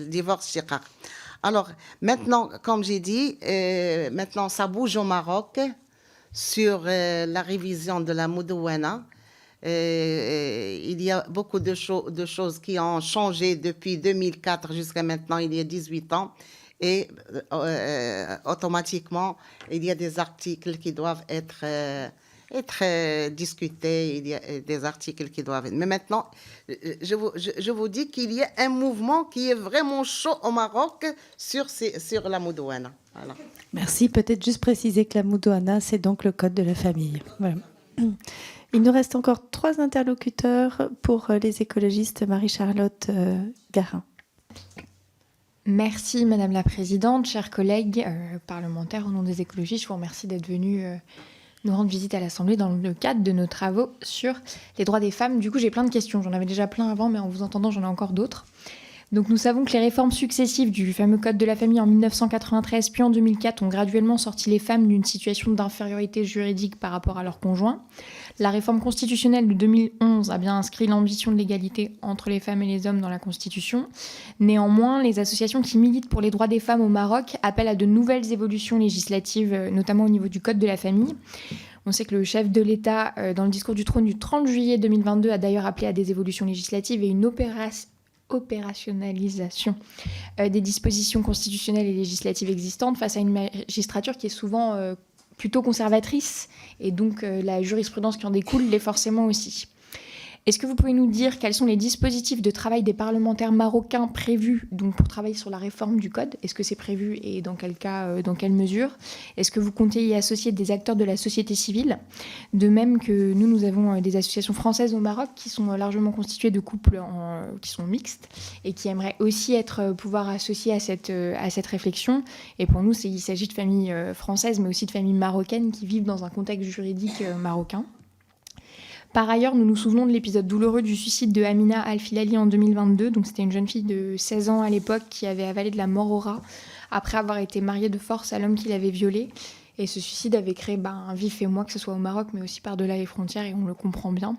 divorce shiqaq. Alors, maintenant, comme j'ai dit, maintenant, ça bouge au Maroc sur la révision de la Moudawana. Il y a beaucoup de choses qui ont changé depuis 2004 jusqu'à maintenant, il y a 18 ans. Et automatiquement, il y a des articles qui doivent être discutés, il y a des articles qui doivent être... Mais maintenant, je vous dis qu'il y a un mouvement qui est vraiment chaud au Maroc sur la Moudawana. Voilà. Merci. Peut-être juste préciser que la Moudawana, c'est donc le code de la famille. Voilà. Il nous reste encore 3 interlocuteurs pour les écologistes. Marie-Charlotte Garin. Merci Madame la Présidente, chers collègues parlementaires. Au nom des écologistes, je vous remercie d'être venus nous rendre visite à l'Assemblée dans le cadre de nos travaux sur les droits des femmes. Du coup, j'ai plein de questions. J'en avais déjà plein avant, mais en vous entendant, j'en ai encore d'autres. Donc nous savons que les réformes successives du fameux Code de la famille en 1993 puis en 2004 ont graduellement sorti les femmes d'une situation d'infériorité juridique par rapport à leurs conjoints. La réforme constitutionnelle de 2011 a bien inscrit l'ambition de l'égalité entre les femmes et les hommes dans la Constitution. Néanmoins, les associations qui militent pour les droits des femmes au Maroc appellent à de nouvelles évolutions législatives, notamment au niveau du Code de la famille. On sait que le chef de l'État, dans le discours du trône du 30 juillet 2022, a d'ailleurs appelé à des évolutions législatives et une opérationnalisation des dispositions constitutionnelles et législatives existantes face à une magistrature qui est souvent plutôt conservatrice et donc la jurisprudence qui en découle l'est forcément aussi. Est-ce que vous pouvez nous dire quels sont les dispositifs de travail des parlementaires marocains prévus donc, pour travailler sur la réforme du Code ? Est-ce que c'est prévu et dans quel cas, dans quelle mesure ? Est-ce que vous comptez y associer des acteurs de la société civile ? De même que nous avons des associations françaises au Maroc qui sont largement constituées de couples qui sont mixtes et qui aimeraient aussi pouvoir associer à cette réflexion. Et pour nous, il s'agit de familles françaises, mais aussi de familles marocaines qui vivent dans un contexte juridique marocain. Par ailleurs, nous nous souvenons de l'épisode douloureux du suicide de Amina Al-Filali en 2022. Donc, c'était une jeune fille de 16 ans à l'époque qui avait avalé de la mort au rat après avoir été mariée de force à l'homme qui l'avait violée. Et ce suicide avait créé un vif émoi, que ce soit au Maroc, mais aussi par-delà les frontières, et on le comprend bien.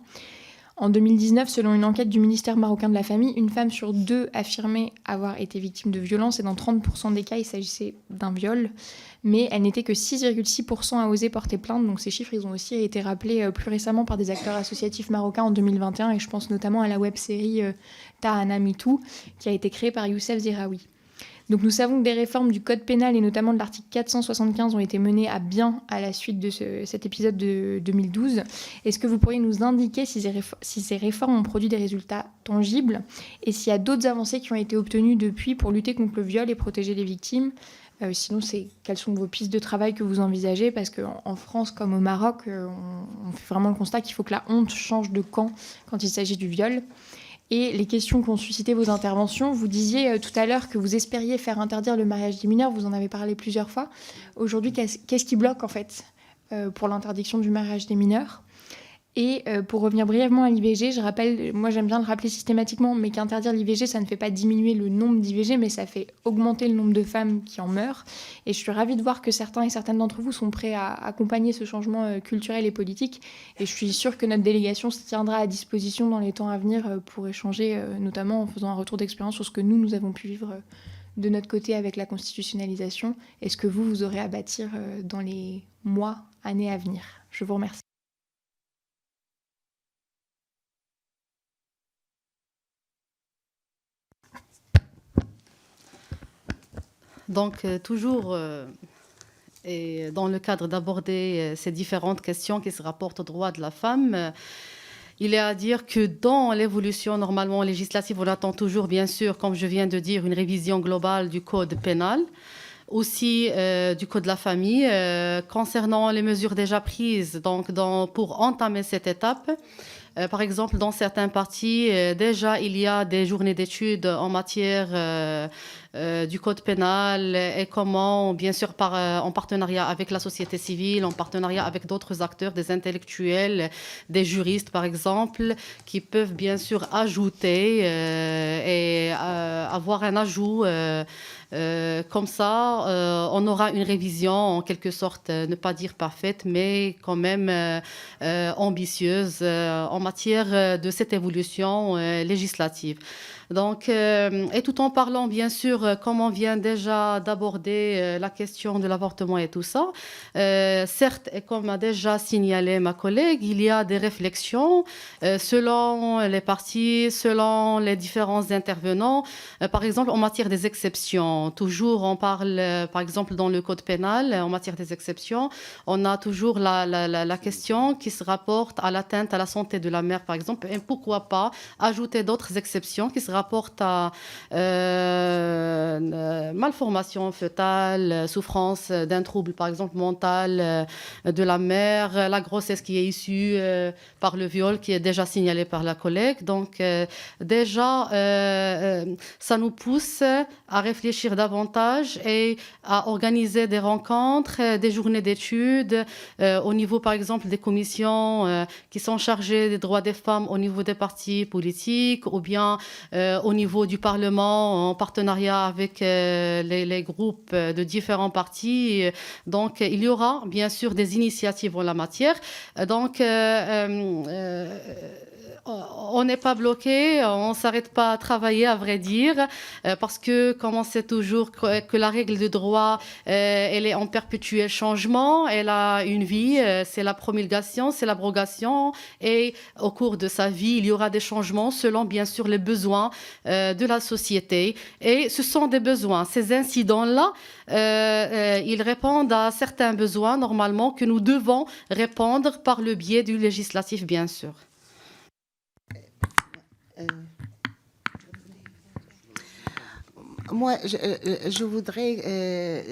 En 2019, selon une enquête du ministère marocain de la Famille, une femme sur 2 affirmait avoir été victime de violence et dans 30% des cas, il s'agissait d'un viol. Mais elle n'était que 6,6% à oser porter plainte. Donc ces chiffres, ils ont aussi été rappelés plus récemment par des acteurs associatifs marocains en 2021. Et je pense notamment à la web-série Tahana Mitou, qui a été créée par Youssef Ziraoui. Donc nous savons que des réformes du Code pénal et notamment de l'article 475 ont été menées à bien à la suite de cet épisode de 2012. Est-ce que vous pourriez nous indiquer si ces réformes ont produit des résultats tangibles et s'il y a d'autres avancées qui ont été obtenues depuis pour lutter contre le viol et protéger les victimes ? Sinon, quelles sont vos pistes de travail que vous envisagez ? Parce qu'en France, comme au Maroc, on fait vraiment le constat qu'il faut que la honte change de camp quand il s'agit du viol. Et les questions qu'ont suscité vos interventions, vous disiez tout à l'heure que vous espériez faire interdire le mariage des mineurs, vous en avez parlé plusieurs fois. Aujourd'hui, qu'est-ce qui bloque en fait pour l'interdiction du mariage des mineurs ? Et pour revenir brièvement à l'IVG, je rappelle, moi j'aime bien le rappeler systématiquement, mais qu'interdire l'IVG, ça ne fait pas diminuer le nombre d'IVG, mais ça fait augmenter le nombre de femmes qui en meurent. Et je suis ravie de voir que certains et certaines d'entre vous sont prêts à accompagner ce changement culturel et politique. Et je suis sûre que notre délégation se tiendra à disposition dans les temps à venir pour échanger, notamment en faisant un retour d'expérience sur ce que nous avons pu vivre de notre côté avec la constitutionnalisation et ce que vous aurez à bâtir dans les mois, années à venir. Je vous remercie. Donc, toujours, et dans le cadre d'aborder ces différentes questions qui se rapportent aux droits de la femme, il est à dire que dans l'évolution normalement législative, on attend toujours, bien sûr, comme je viens de dire, une révision globale du code pénal, aussi du code de la famille, concernant les mesures déjà prises donc, pour entamer cette étape. Par exemple, dans certains partis, déjà, il y a des journées d'études en matière du code pénal et comment, bien sûr, en partenariat avec la société civile, en partenariat avec d'autres acteurs, des intellectuels, des juristes, par exemple, qui peuvent, bien sûr, ajouter et avoir un ajout. Comme ça, on aura une révision, en quelque sorte, ne pas dire parfaite, mais quand même ambitieuse en matière de cette évolution législative. Donc, et tout en parlant, bien sûr, comme on vient déjà d'aborder la question de l'avortement et tout ça, certes, et comme a déjà signalé ma collègue, il y a des réflexions selon les partis, selon les différents intervenants. Par exemple, en matière des exceptions, toujours on parle, par exemple, dans le code pénal, en matière des exceptions, on a toujours la question qui se rapporte à l'atteinte à la santé de la mère, par exemple, et pourquoi pas ajouter d'autres exceptions qui se rapportent à malformation fœtale, souffrance d'un trouble, par exemple, mental de la mère, la grossesse qui est issue par le viol, qui est déjà signalé par la collègue. Donc, déjà, ça nous pousse à réfléchir davantage et à organiser des rencontres, des journées d'études au niveau, par exemple, des commissions qui sont chargées des droits des femmes au niveau des partis politiques ou bien au niveau du Parlement en partenariat avec les groupes de différents partis. Donc, il y aura bien sûr des initiatives en la matière. Donc, on n'est pas bloqué, on ne s'arrête pas à travailler, à vrai dire, parce que, comme on sait toujours que la règle de droit, elle est en perpétuel changement, elle a une vie, c'est la promulgation, c'est l'abrogation, et au cours de sa vie, il y aura des changements selon, bien sûr, les besoins de la société. Et ce sont des besoins. Ces incidents-là, ils répondent à certains besoins, normalement, que nous devons répondre par le biais du législatif, bien sûr. Moi, je voudrais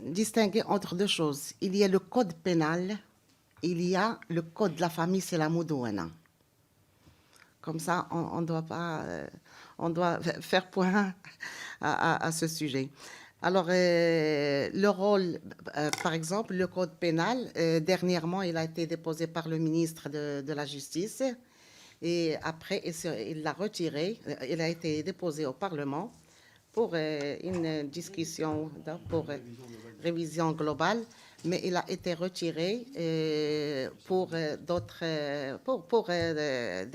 distinguer entre deux choses. Il y a le code pénal, il y a le code de la famille, c'est la Moudouana. Comme ça, on doit pas, on doit faire point à ce sujet. Alors, le rôle, par exemple, le code pénal, dernièrement, il a été déposé par le ministre de la Justice. Et après, il l'a retiré. Il a été déposé au Parlement pour une discussion, pour révision globale, mais il a été retiré pour des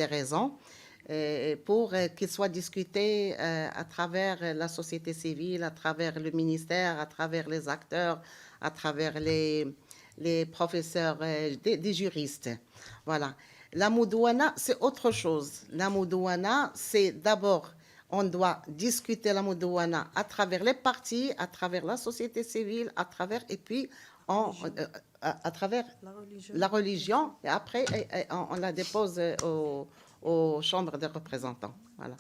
raisons, pour qu'il soit discuté à travers la société civile, à travers le ministère, à travers les acteurs, à travers les professeurs, des juristes. Voilà. La Moudouana, c'est autre chose. La Moudouana, c'est d'abord, on doit discuter la Moudouana à travers les partis, à travers la société civile, à travers, et puis à travers la religion, et après on la dépose aux chambres des représentants. Voilà.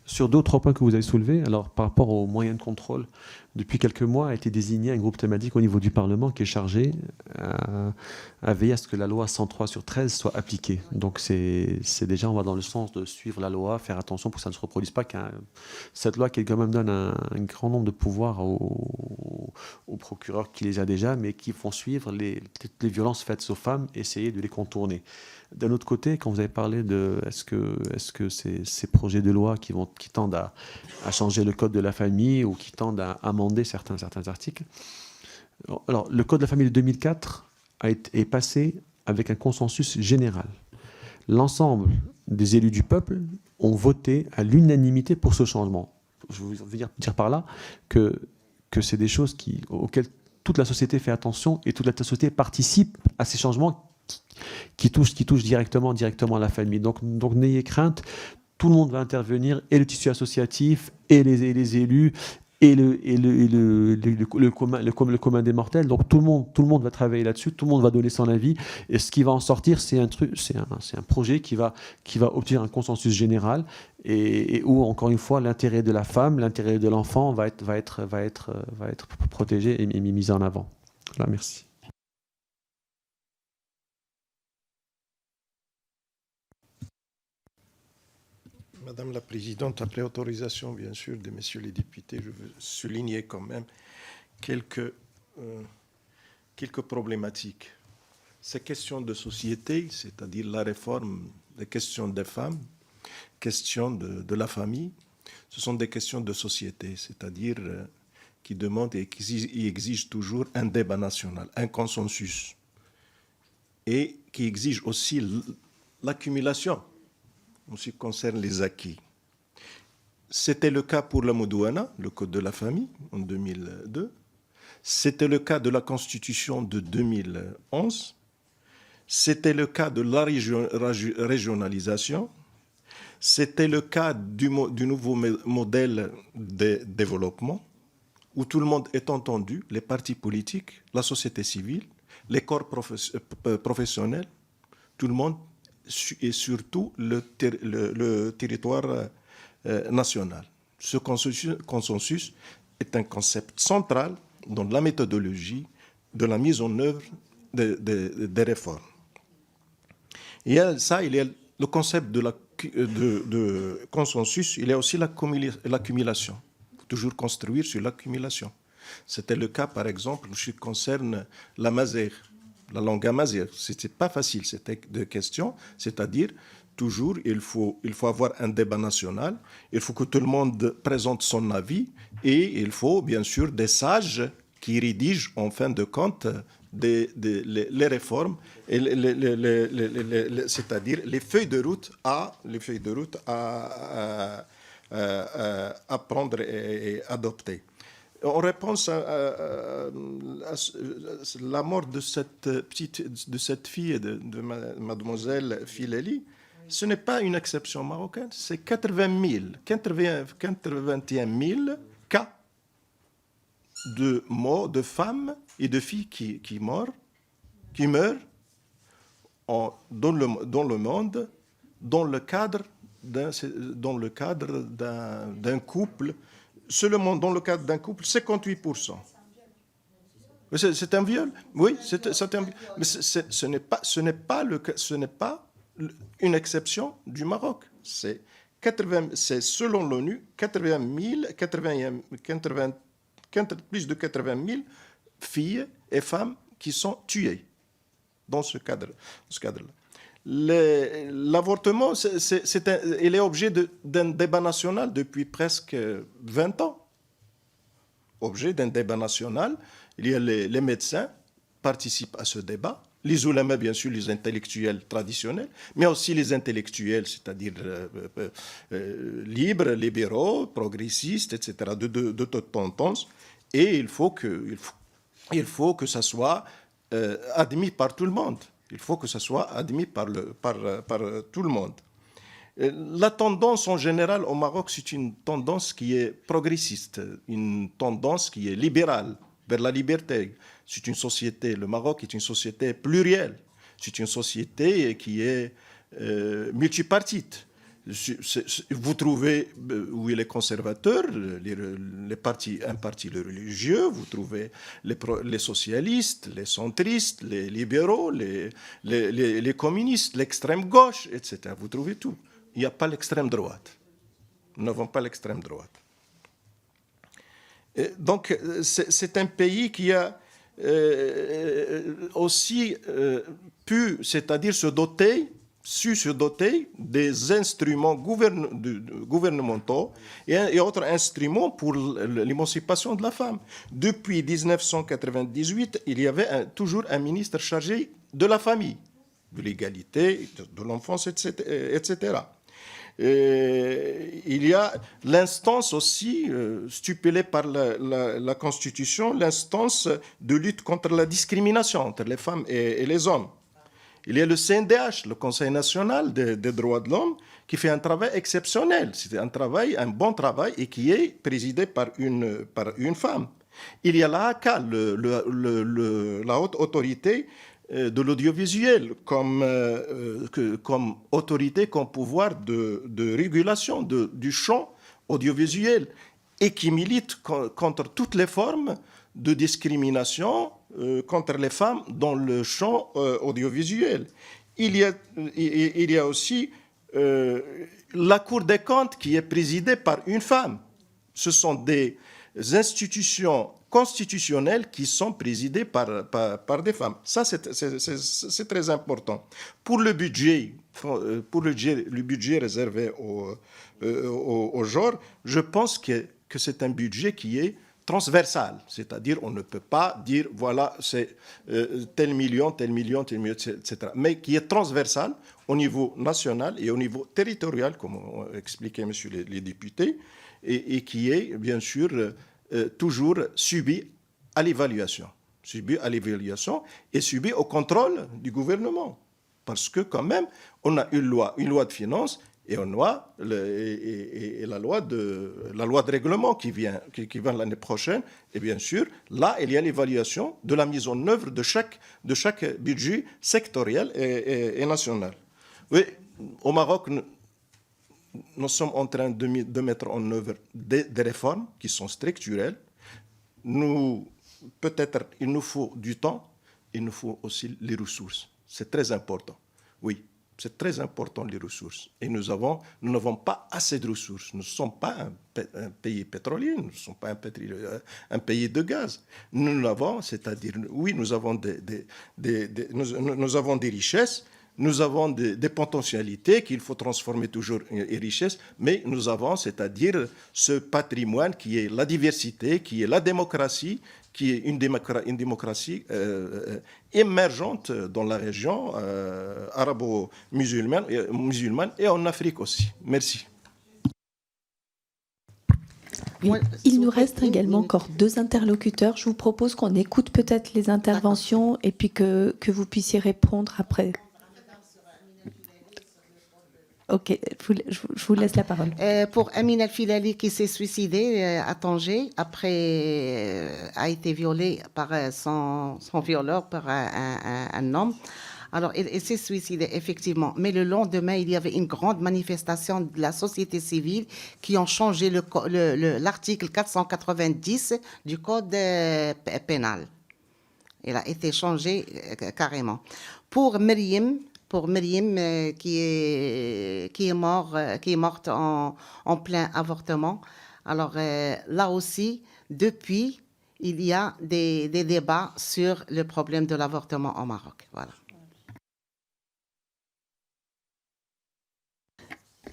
Sur d'autres points que vous avez soulevés, alors par rapport aux moyens de contrôle, depuis quelques mois a été désigné un groupe thématique au niveau du Parlement qui est chargé à veiller à ce que la loi 103/13 soit appliquée. Donc c'est déjà, on va dans le sens de suivre la loi, faire attention pour que ça ne se reproduise pas. Cette loi qui quand même donne un grand nombre de pouvoirs aux procureurs qui les a déjà, mais qui font suivre les violences faites aux femmes, essayer de les contourner. D'un autre côté, quand vous avez parlé de est-ce que ces projets de loi qui tendent à changer le code de la famille ou qui tendent à amender certains articles. Alors, le code de la famille de 2004 est passé avec un consensus général. L'ensemble des élus du peuple ont voté à l'unanimité pour ce changement. Je veux dire par là que c'est des choses auxquelles toute la société fait attention et toute la société participe à ces changements qui touchent directement la famille. Donc n'ayez crainte, tout le monde va intervenir, et le tissu associatif, et les élus, et le commun des mortels. Donc tout le monde va travailler là-dessus, tout le monde va donner son avis, et ce qui va en sortir, c'est un projet qui va obtenir un consensus général, et où, encore une fois, l'intérêt de la femme, l'intérêt de l'enfant va être protégé et mis en avant. Voilà, merci. Madame la Présidente, après autorisation, bien sûr, de messieurs les députés, je veux souligner quand même quelques problématiques. Ces questions de société, c'est-à-dire la réforme des questions des femmes, questions de la famille, ce sont des questions de société, c'est-à-dire qui demandent et qui exigent toujours un débat national, un consensus, et qui exigent aussi l'accumulation en ce qui concerne les acquis. C'était le cas pour la Modouana, le Code de la famille, en 2002. C'était le cas de la Constitution de 2011. C'était le cas de la régionalisation. C'était le cas du nouveau modèle de développement, où tout le monde est entendu, les partis politiques, la société civile, les corps professionnels, tout le monde, et surtout le territoire national. Ce consensus est un concept central dans la méthodologie de la mise en œuvre des réformes. Il y a le concept de consensus, il y a aussi l'accumulation. Il faut toujours construire sur l'accumulation. C'était le cas, par exemple, en ce qui concerne la mazère. La langue amazigh, ce n'était pas facile, c'était deux questions, c'est-à-dire, toujours, il faut avoir un débat national, il faut que tout le monde présente son avis, et il faut, bien sûr, des sages qui rédigent, en fin de compte, les réformes, c'est-à-dire les feuilles de route à prendre et adopter. En réponse à la mort de cette fille, de mademoiselle Fileli, ce n'est pas une exception marocaine, c'est 81 000 cas de morts de femmes et de filles qui meurent dans le monde dans le cadre d'un couple. Seulement dans le cadre d'un couple, 58%. C'est un viol. Oui, c'est un viol. Mais ce n'est pas une exception du Maroc. C'est selon l'ONU, plus de 80 000 filles et femmes qui sont tuées dans ce cadre-là. L'avortement, il est objet d'un débat national depuis presque 20 ans. Objet d'un débat national, il y a les médecins participent à ce débat, les oulémas, bien sûr, les intellectuels traditionnels, mais aussi les intellectuels, c'est-à-dire libres, libéraux, progressistes, etc., de toute tendance. Et il faut que ça soit admis par tout le monde. Il faut que ça soit admis par tout le monde. La tendance en général au Maroc, c'est une tendance qui est progressiste, une tendance qui est libérale, vers la liberté. C'est une société, le Maroc est une société plurielle. C'est une société qui est multipartite. Vous trouvez où il est conservateur, un parti religieux, vous trouvez les socialistes, les centristes, les libéraux, les communistes, l'extrême gauche, etc. Vous trouvez tout. Il n'y a pas l'extrême droite. Nous n'avons pas l'extrême droite. Et donc, c'est un pays qui a aussi pu, c'est-à-dire se doter des instruments gouvernementaux et autres instruments pour l'émancipation de la femme. Depuis 1998, il y avait toujours un ministre chargé de la famille, de l'égalité, de l'enfance, etc. Il y a l'instance aussi, stipulée par la Constitution, l'instance de lutte contre la discrimination entre les femmes et les hommes. Il y a le CNDH, le Conseil national des droits de l'homme, qui fait un travail exceptionnel. C'est un bon travail, et qui est présidé par une femme. Il y a l'AACA, la haute autorité de l'audiovisuel, comme autorité, comme pouvoir de régulation du champ audiovisuel, et qui milite contre toutes les formes de discrimination contre les femmes dans le champ audiovisuel. Il y a aussi la Cour des comptes, qui est présidée par une femme. Ce sont des institutions constitutionnelles qui sont présidées par des femmes. Ça, c'est très important. Pour le budget réservé au genre, je pense que c'est un budget qui est transversal, c'est-à-dire on ne peut pas dire voilà c'est tel million, etc. Mais qui est transversal au niveau national et au niveau territorial, comme ont expliqué messieurs les députés, et qui est bien sûr toujours subi à l'évaluation et subi au contrôle du gouvernement, parce que quand même on a une loi de finances. Et la loi de règlement qui vient l'année prochaine. Et bien sûr, là, il y a l'évaluation de la mise en œuvre de chaque budget sectoriel et national. Oui, au Maroc, nous sommes en train de mettre en œuvre des réformes qui sont structurelles. Peut-être il nous faut du temps, il nous faut aussi les ressources. C'est très important, oui. C'est très important, les ressources. Et nous n'avons pas assez de ressources. Nous ne sommes pas un pays pétrolier, nous ne sommes pas un pays de gaz. Nous avons, c'est-à-dire, oui, nous avons nous avons des richesses, nous avons des potentialités qu'il faut transformer toujours en richesses, mais nous avons, c'est-à-dire, ce patrimoine qui est la diversité, qui est la démocratie, qui est une démocratie émergente dans la région arabo-musulmane et en Afrique aussi. Merci. Oui, il nous reste également encore 2 interlocuteurs. Je vous propose qu'on écoute peut-être les interventions et puis que vous puissiez répondre après. Ok, je vous laisse la parole. Pour Amin El-Filali, qui s'est suicidé à Tanger après a été violé par son violeur, par un homme. Alors, il s'est suicidé, effectivement. Mais le lendemain, il y avait une grande manifestation de la société civile qui ont changé l'article 490 du Code pénal. Il a été changé carrément. Pour Myriam, qui est morte en plein avortement. Alors là aussi, depuis, il y a des débats sur le problème de l'avortement au Maroc. Voilà.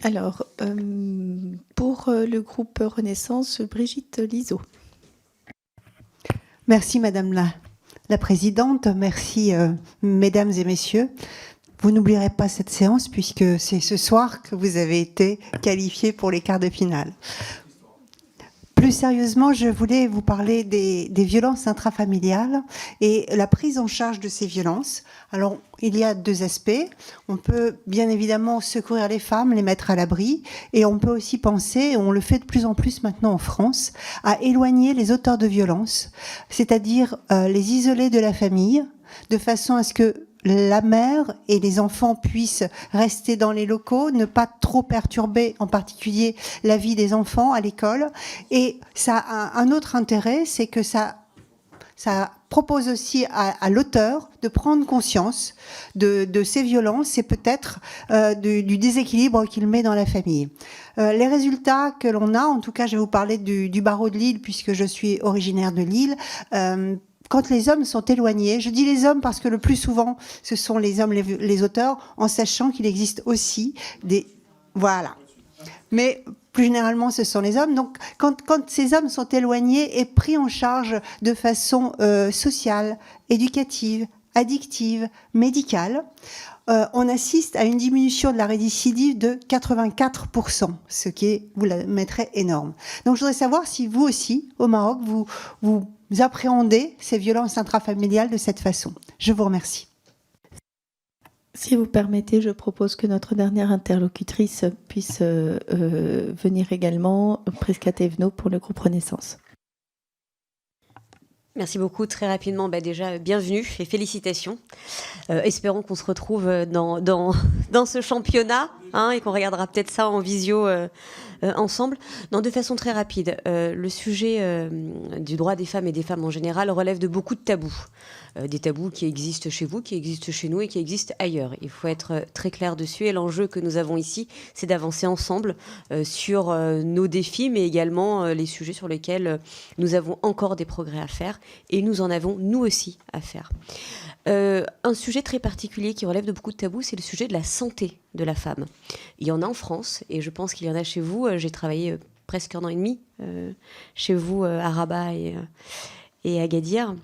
Alors, pour le groupe Renaissance, Brigitte Liseau. Merci Madame la Présidente, merci Mesdames et Messieurs. Vous n'oublierez pas cette séance puisque c'est ce soir que vous avez été qualifiés pour les quarts de finale. Plus sérieusement, je voulais vous parler des violences intrafamiliales et la prise en charge de ces violences. Alors, il y a 2 aspects. On peut bien évidemment secourir les femmes, les mettre à l'abri, et on peut aussi penser, et on le fait de plus en plus maintenant en France, à éloigner les auteurs de violences, c'est-à-dire les isoler de la famille, de façon à ce que la mère et les enfants puissent rester dans les locaux, ne pas trop perturber en particulier la vie des enfants à l'école. Et ça a un autre intérêt, c'est que ça propose aussi à l'auteur de prendre conscience de ces violences et peut-être du déséquilibre qu'il met dans la famille. Les résultats que l'on a, en tout cas je vais vous parler du barreau de Lille puisque je suis originaire de Lille, quand les hommes sont éloignés, je dis les hommes parce que le plus souvent, ce sont les hommes les auteurs, en sachant qu'il existe aussi des... Voilà. Mais plus généralement, ce sont les hommes. Donc, quand ces hommes sont éloignés et pris en charge de façon sociale, éducative, addictive, médicale, on assiste à une diminution de la récidive de 84%, ce qui est, vous la mettrez, énorme. Donc, je voudrais savoir si vous aussi, au Maroc, vous appréhendez ces violences intrafamiliales de cette façon. Je vous remercie. Si vous permettez, je propose que notre dernière interlocutrice puisse venir également, Prisca Thévenot, pour le groupe Renaissance. Merci beaucoup. Très rapidement, déjà, bienvenue et félicitations. Espérons qu'on se retrouve dans ce championnat et qu'on regardera peut-être ça en visio ensemble. Non, de façon très rapide, le sujet du droit des femmes et des femmes en général relève de beaucoup de tabous. Des tabous qui existent chez vous, qui existent chez nous et qui existent ailleurs. Il faut être très clair dessus. Et l'enjeu que nous avons ici, c'est d'avancer ensemble sur nos défis, mais également les sujets sur lesquels nous avons encore des progrès à faire. Et nous en avons, nous aussi, à faire. Un sujet très particulier qui relève de beaucoup de tabous, c'est le sujet de la santé de la femme. Il y en a en France, et je pense qu'il y en a chez vous. J'ai travaillé presque 1 an et demi chez vous à Rabat et à Agadir.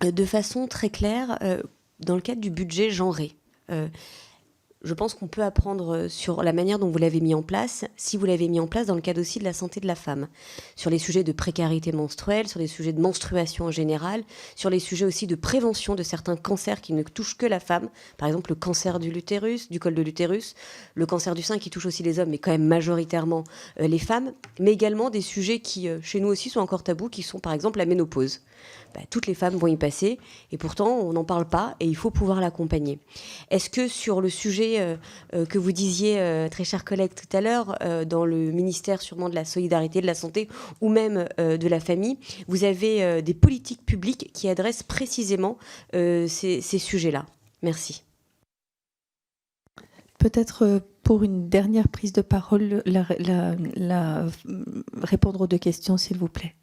De façon très claire, dans le cadre du budget genré. Je pense qu'on peut apprendre sur la manière dont vous l'avez mis en place, si vous l'avez mis en place dans le cadre aussi de la santé de la femme, sur les sujets de précarité menstruelle, sur les sujets de menstruation en général, sur les sujets aussi de prévention de certains cancers qui ne touchent que la femme, par exemple le cancer de l'utérus, du col de l'utérus, le cancer du sein qui touche aussi les hommes, mais quand même majoritairement les femmes, mais également des sujets qui, chez nous aussi, sont encore tabous, qui sont par exemple la ménopause. Toutes les femmes vont y passer et pourtant on n'en parle pas et il faut pouvoir l'accompagner. Est-ce que sur le sujet que vous disiez, très chers collègues tout à l'heure, dans le ministère sûrement de la solidarité, de la santé ou même de la famille, vous avez des politiques publiques qui adressent précisément ces sujets-là? Merci. Peut-être pour une dernière prise de parole, répondre aux 2 questions, s'il vous plaît.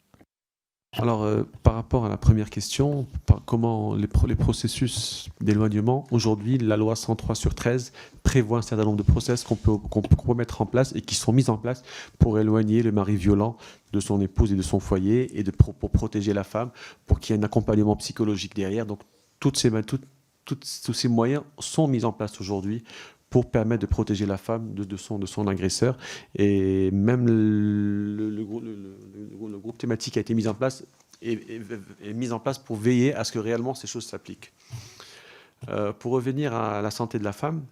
Alors, par rapport à la première question, comment les processus d'éloignement, aujourd'hui, la loi 103/13 prévoit un certain nombre de process qu'on peut mettre en place et qui sont mis en place pour éloigner le mari violent de son épouse et de son foyer et pour protéger la femme, pour qu'il y ait un accompagnement psychologique derrière. Donc, tous ces moyens sont mis en place aujourd'hui pour permettre de protéger la femme de son agresseur. Et même le groupe thématique a été mis en place est mis en place pour veiller à ce que réellement ces choses s'appliquent. Pour revenir à la santé de la femme,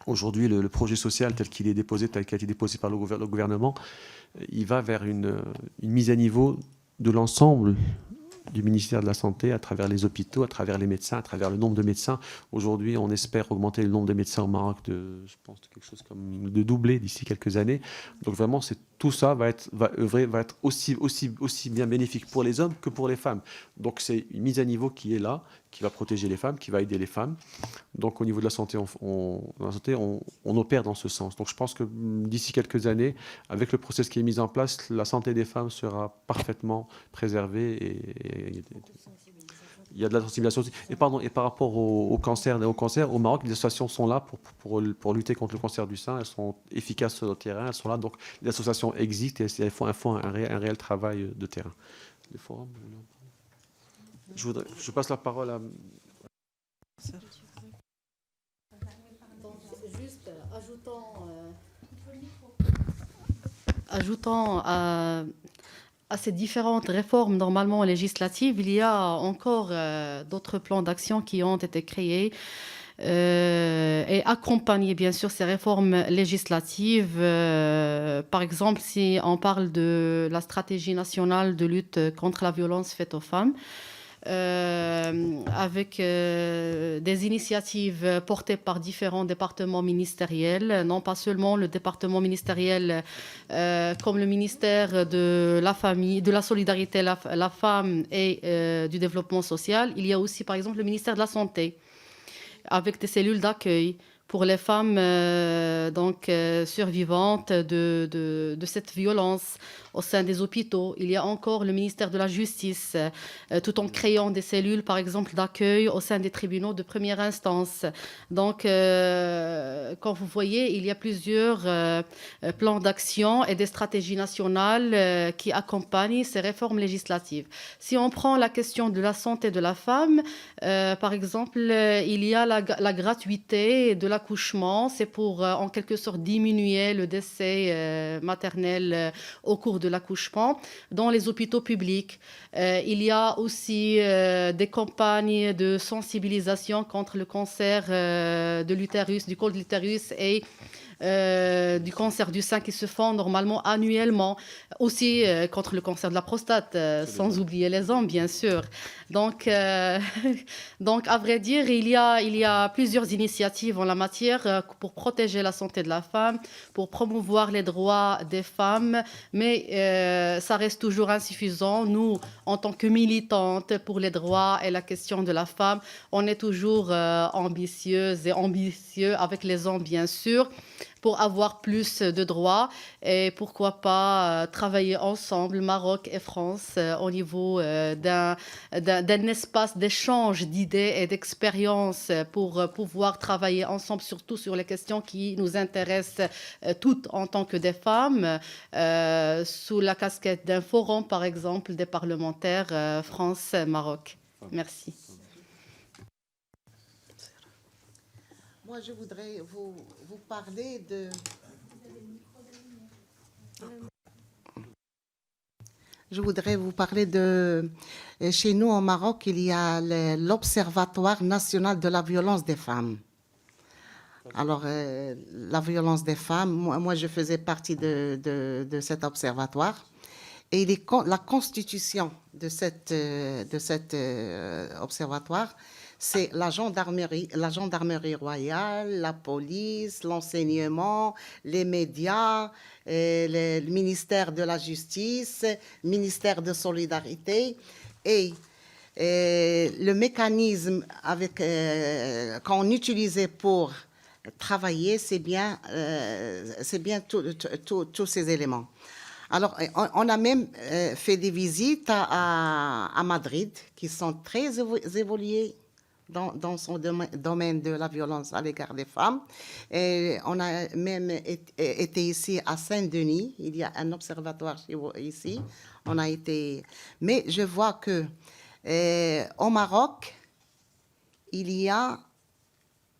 aujourd'hui, le projet social tel qu'il a été déposé par le gouvernement, il va vers une mise à niveau de l'ensemble du ministère de la Santé à travers les hôpitaux, à travers les médecins, à travers le nombre de médecins. Aujourd'hui, on espère augmenter le nombre de médecins au Maroc je pense, quelque chose comme de doubler d'ici quelques années. Donc vraiment, tout ça va être aussi bien bénéfique pour les hommes que pour les femmes. Donc c'est une mise à niveau qui est là, qui va protéger les femmes, qui va aider les femmes. Donc au niveau de la santé, on opère dans ce sens. Donc je pense que d'ici quelques années, avec le process qui est mis en place, la santé des femmes sera parfaitement préservée et il y a de la sensibilisation aussi. Et par rapport au cancer, au Maroc, les associations sont là pour lutter contre le cancer du sein. Elles sont efficaces sur le terrain. Elles sont là. Donc les associations existent et elles font un réel travail de terrain. Les forums, je passe la parole à... Juste ajoutons à ces différentes réformes normalement législatives, il y a encore d'autres plans d'action qui ont été créés et accompagner bien sûr ces réformes législatives. Par exemple, si on parle de la stratégie nationale de lutte contre la violence faite aux femmes, avec des initiatives portées par différents départements ministériels, non pas seulement le département ministériel comme le ministère de la famille, de la solidarité, la femme et du développement social. Il y a aussi par exemple le ministère de la Santé avec des cellules d'accueil pour les femmes survivantes de cette violence au sein des hôpitaux. Il y a encore le ministère de la Justice, tout en créant des cellules, par exemple, d'accueil au sein des tribunaux de première instance. Donc, quand vous voyez, il y a plusieurs plans d'action et des stratégies nationales qui accompagnent ces réformes législatives. Si on prend la question de la santé de la femme, par exemple, il y a la gratuité de l'accouchement. C'est pour, en quelque sorte, diminuer le décès maternel au cours de l'accouchement dans les hôpitaux publics. Il y a aussi des campagnes de sensibilisation contre le cancer de l'utérus, du col de l'utérus et du cancer du sein qui se font normalement annuellement, aussi contre le cancer de la prostate, sans oublier les hommes, bien sûr. Donc, à vrai dire, il y a plusieurs initiatives en la matière pour protéger la santé de la femme, pour promouvoir les droits des femmes, mais ça reste toujours insuffisant. Nous, en tant que militantes pour les droits et la question de la femme, on est toujours ambitieuses et ambitieux avec les hommes, bien sûr, pour avoir plus de droits et pourquoi pas travailler ensemble, Maroc et France, au niveau d'un espace d'échange d'idées et d'expériences pour pouvoir travailler ensemble, surtout sur les questions qui nous intéressent toutes en tant que des femmes, sous la casquette d'un forum, par exemple, des parlementaires France-Maroc. Merci. Moi, je voudrais vous parler de... Je voudrais vous parler de... Chez nous, au Maroc, il y a l'Observatoire national de la violence des femmes. Alors, la violence des femmes, moi je faisais partie de cet observatoire. Et la constitution de cet observatoire, c'est la gendarmerie royale, la police, l'enseignement, les médias, le ministère de la Justice, le ministère de Solidarité. Et le mécanisme qu'on utilisait pour travailler, c'est bien tous ces éléments. Alors, on a même fait des visites à Madrid qui sont très évoluées dans son domaine de la violence à l'égard des femmes. Et on a même été ici à Saint-Denis. Il y a un observatoire ici. On a été... Mais je vois que au Maroc, il y a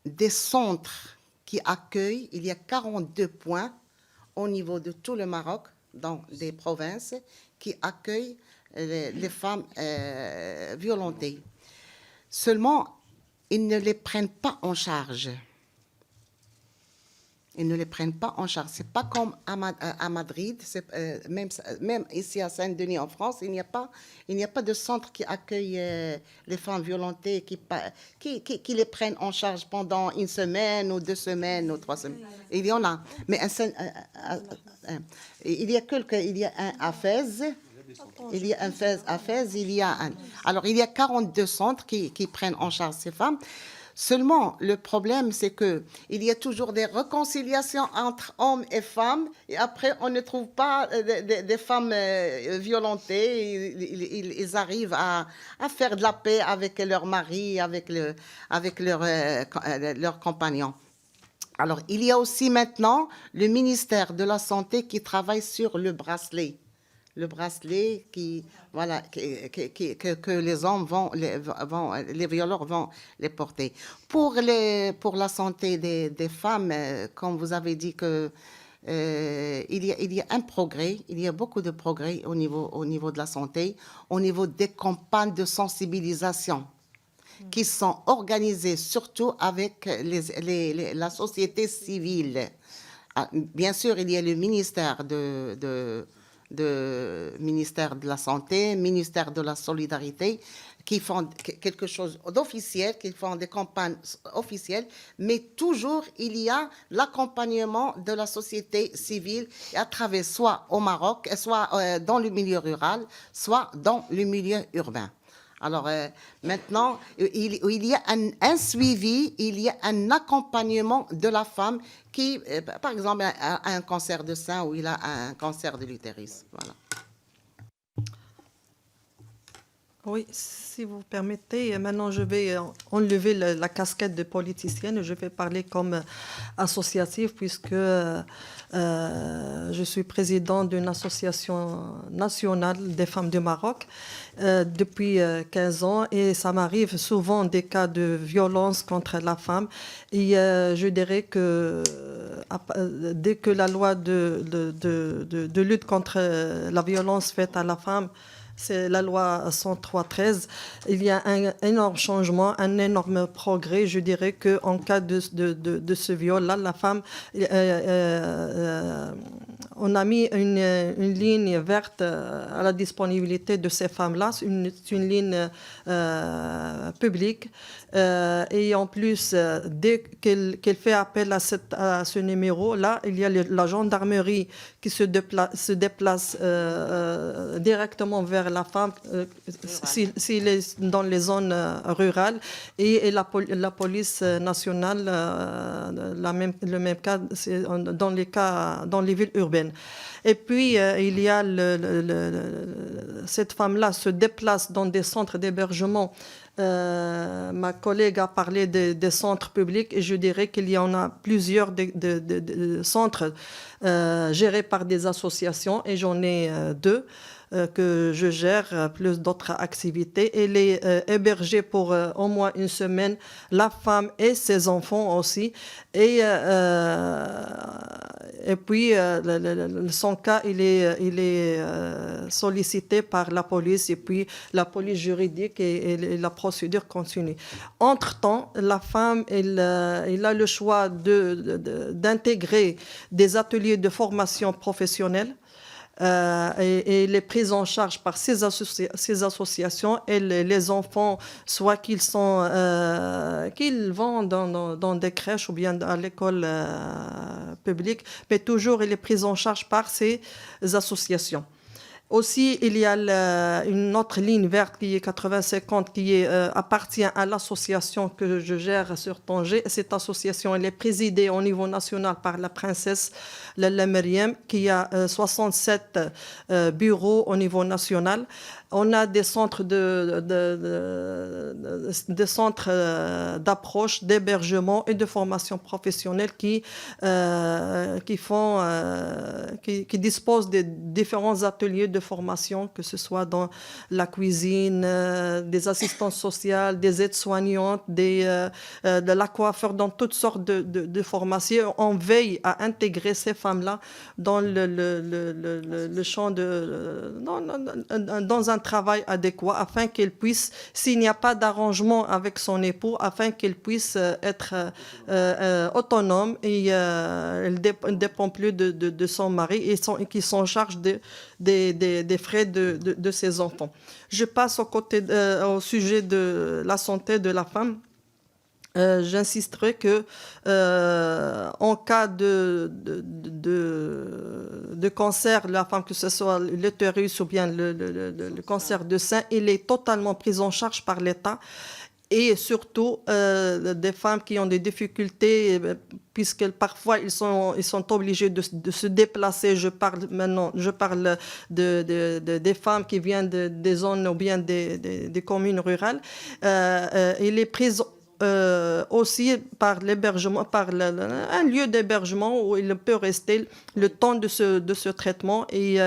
des centres qui accueillent. Il y a 42 points au niveau de tout le Maroc, dans des provinces, qui accueillent les femmes violentées. Seulement, ils ne les prennent pas en charge. Ils ne les prennent pas en charge. Ce n'est pas comme à Madrid, même ici à Saint-Denis en France, il n'y a pas de centre qui accueille les femmes violentées, qui les prennent en charge pendant une semaine ou 2 semaines ou 3 semaines. Il y en a. Mais il y a un à Fès. Il y a un à Fès, Alors, il y a 42 centres qui prennent en charge ces femmes. Seulement, le problème, c'est qu'il y a toujours des réconciliations entre hommes et femmes, et après, on ne trouve pas des femmes violentées. Ils arrivent à faire de la paix avec leur mari, avec leurs compagnons. Alors, il y a aussi maintenant le ministère de la Santé qui travaille sur le bracelet. Le bracelet que les hommes les violeurs vont les porter. Pour la santé des femmes, comme vous avez dit que il y a un progrès, il y a beaucoup de progrès au niveau de la santé, au niveau des campagnes de sensibilisation qui sont organisées surtout avec la société civile. Bien sûr, il y a le ministère ministère de la Santé, ministère de la Solidarité, qui font quelque chose d'officiel, qui font des campagnes officielles, mais toujours il y a l'accompagnement de la société civile à travers soit au Maroc, soit dans le milieu rural, soit dans le milieu urbain. Alors maintenant, il y a un suivi, il y a un accompagnement de la femme qui, par exemple, a un cancer de sein ou il a un cancer de l'utérus. Voilà. Oui, si vous permettez, maintenant je vais enlever la casquette de politicienne, je vais parler comme associative puisque je suis présidente d'une association nationale des femmes du Maroc depuis 15 ans et ça m'arrive souvent des cas de violence contre la femme et je dirais que dès que la loi de lutte contre la violence faite à la femme, c'est la loi 103-13, il y a un énorme changement, un énorme progrès. Je dirais qu'en cas de ce viol-là, la femme, on a mis une ligne verte à la disponibilité de ces femmes-là. C'est une ligne publique. Et en plus, dès qu'elle fait appel à ce numéro-là, il y a la gendarmerie qui se déplace directement vers la femme s'il est dans les zones rurales, et la police nationale, le même cas dans les villes urbaines. Et puis, il y a cette femme-là se déplace dans des centres d'hébergement. Ma collègue a parlé des centres publics, et je dirais qu'il y en a plusieurs centres gérés par des associations, et j'en ai 2 que je gère, plus d'autres activités. Elle est hébergée pour au moins une semaine, la femme et ses enfants aussi. Et puis, son cas, il est sollicité par la police, et puis la police juridique, et la procédure continue. Entre-temps, la femme, elle a le choix d'intégrer des ateliers de formation professionnelle. Et les prises en charge par ces associations, et les enfants, soit qu'ils vont dans des crèches ou bien à l'école publique, mais toujours les prises en charge par ces associations. Aussi, il y a une autre ligne verte qui est 8050, qui appartient à l'association que je gère sur Tanger. Cette association, elle est présidée au niveau national par la princesse Lalla Meriem, qui a 67 bureaux au niveau national. On a des centres d'approche, d'hébergement et de formation professionnelle qui disposent de différents ateliers de formation, que ce soit dans la cuisine, des assistantes sociales, des aides-soignantes, de la coiffeur, dans toutes sortes de formations. On veille à intégrer ces femmes-là dans le champ dans un travail adéquat, afin qu'elle puisse, s'il n'y a pas d'arrangement avec son époux, afin qu'elle puisse être autonome, et elle ne dépend plus de son mari, et qui s'en charge des frais de ses enfants. Je passe au sujet de la santé de la femme. J'insisterai que en cas de cancer de la femme, que ce soit l'utérus ou bien le cancer de sein, il est totalement pris en charge par l'État. Et surtout des femmes qui ont des difficultés, puisque parfois ils sont obligés de se déplacer. Je parle des femmes qui viennent des zones ou bien des communes rurales. Il est pris aussi par l'hébergement, un lieu d'hébergement où il peut rester le temps de ce traitement. Et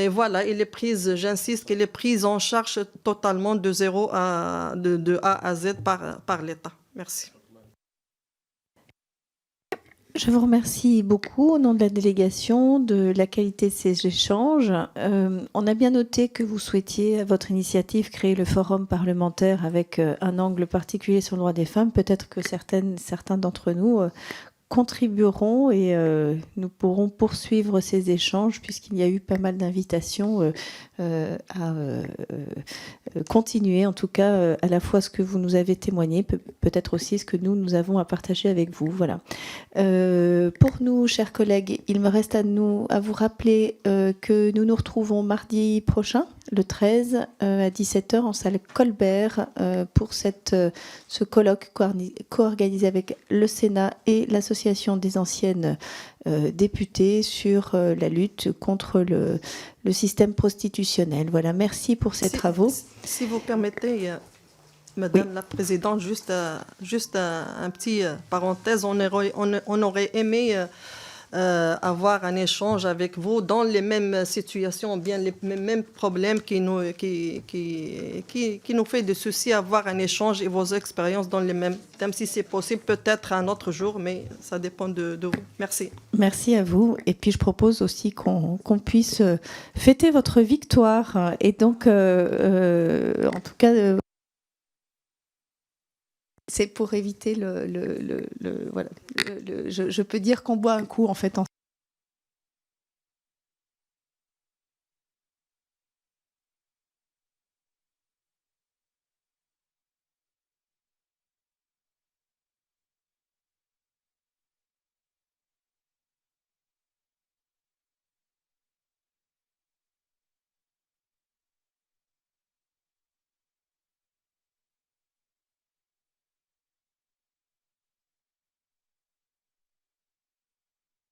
voilà, il est prise, j'insiste, qu'il est prise en charge totalement de A à Z par l'État. Merci. Je vous remercie beaucoup au nom de la délégation de la qualité de ces échanges. On a bien noté que vous souhaitiez, à votre initiative, créer le forum parlementaire avec un angle particulier sur le droit des femmes. Peut-être que certains d'entre nous contribueront, et nous pourrons poursuivre ces échanges, puisqu'il y a eu pas mal d'invitations à continuer, en tout cas à la fois ce que vous nous avez témoigné, peut-être aussi ce que nous avons à partager avec vous. Voilà. Pour nous, chers collègues, il me reste à vous rappeler que nous nous retrouvons mardi prochain, le 13, à 17h en salle Colbert, pour ce colloque co-organisé avec le Sénat et l'Association des anciennes députées sur la lutte contre le système prostitutionnel. Voilà, merci pour ces travaux. Si vous permettez, Madame la Présidente, juste un petit parenthèse, on aurait aimé avoir un échange avec vous dans les mêmes situations, bien les mêmes problèmes qui nous fait des soucis, avoir un échange et vos expériences dans les mêmes thèmes, si c'est possible, peut-être un autre jour, mais ça dépend de vous. Merci. Merci à vous. Et puis je propose aussi qu'on puisse fêter votre victoire. Et donc, en tout cas, c'est pour éviter voilà. Je peux dire qu'on boit un coup en fait.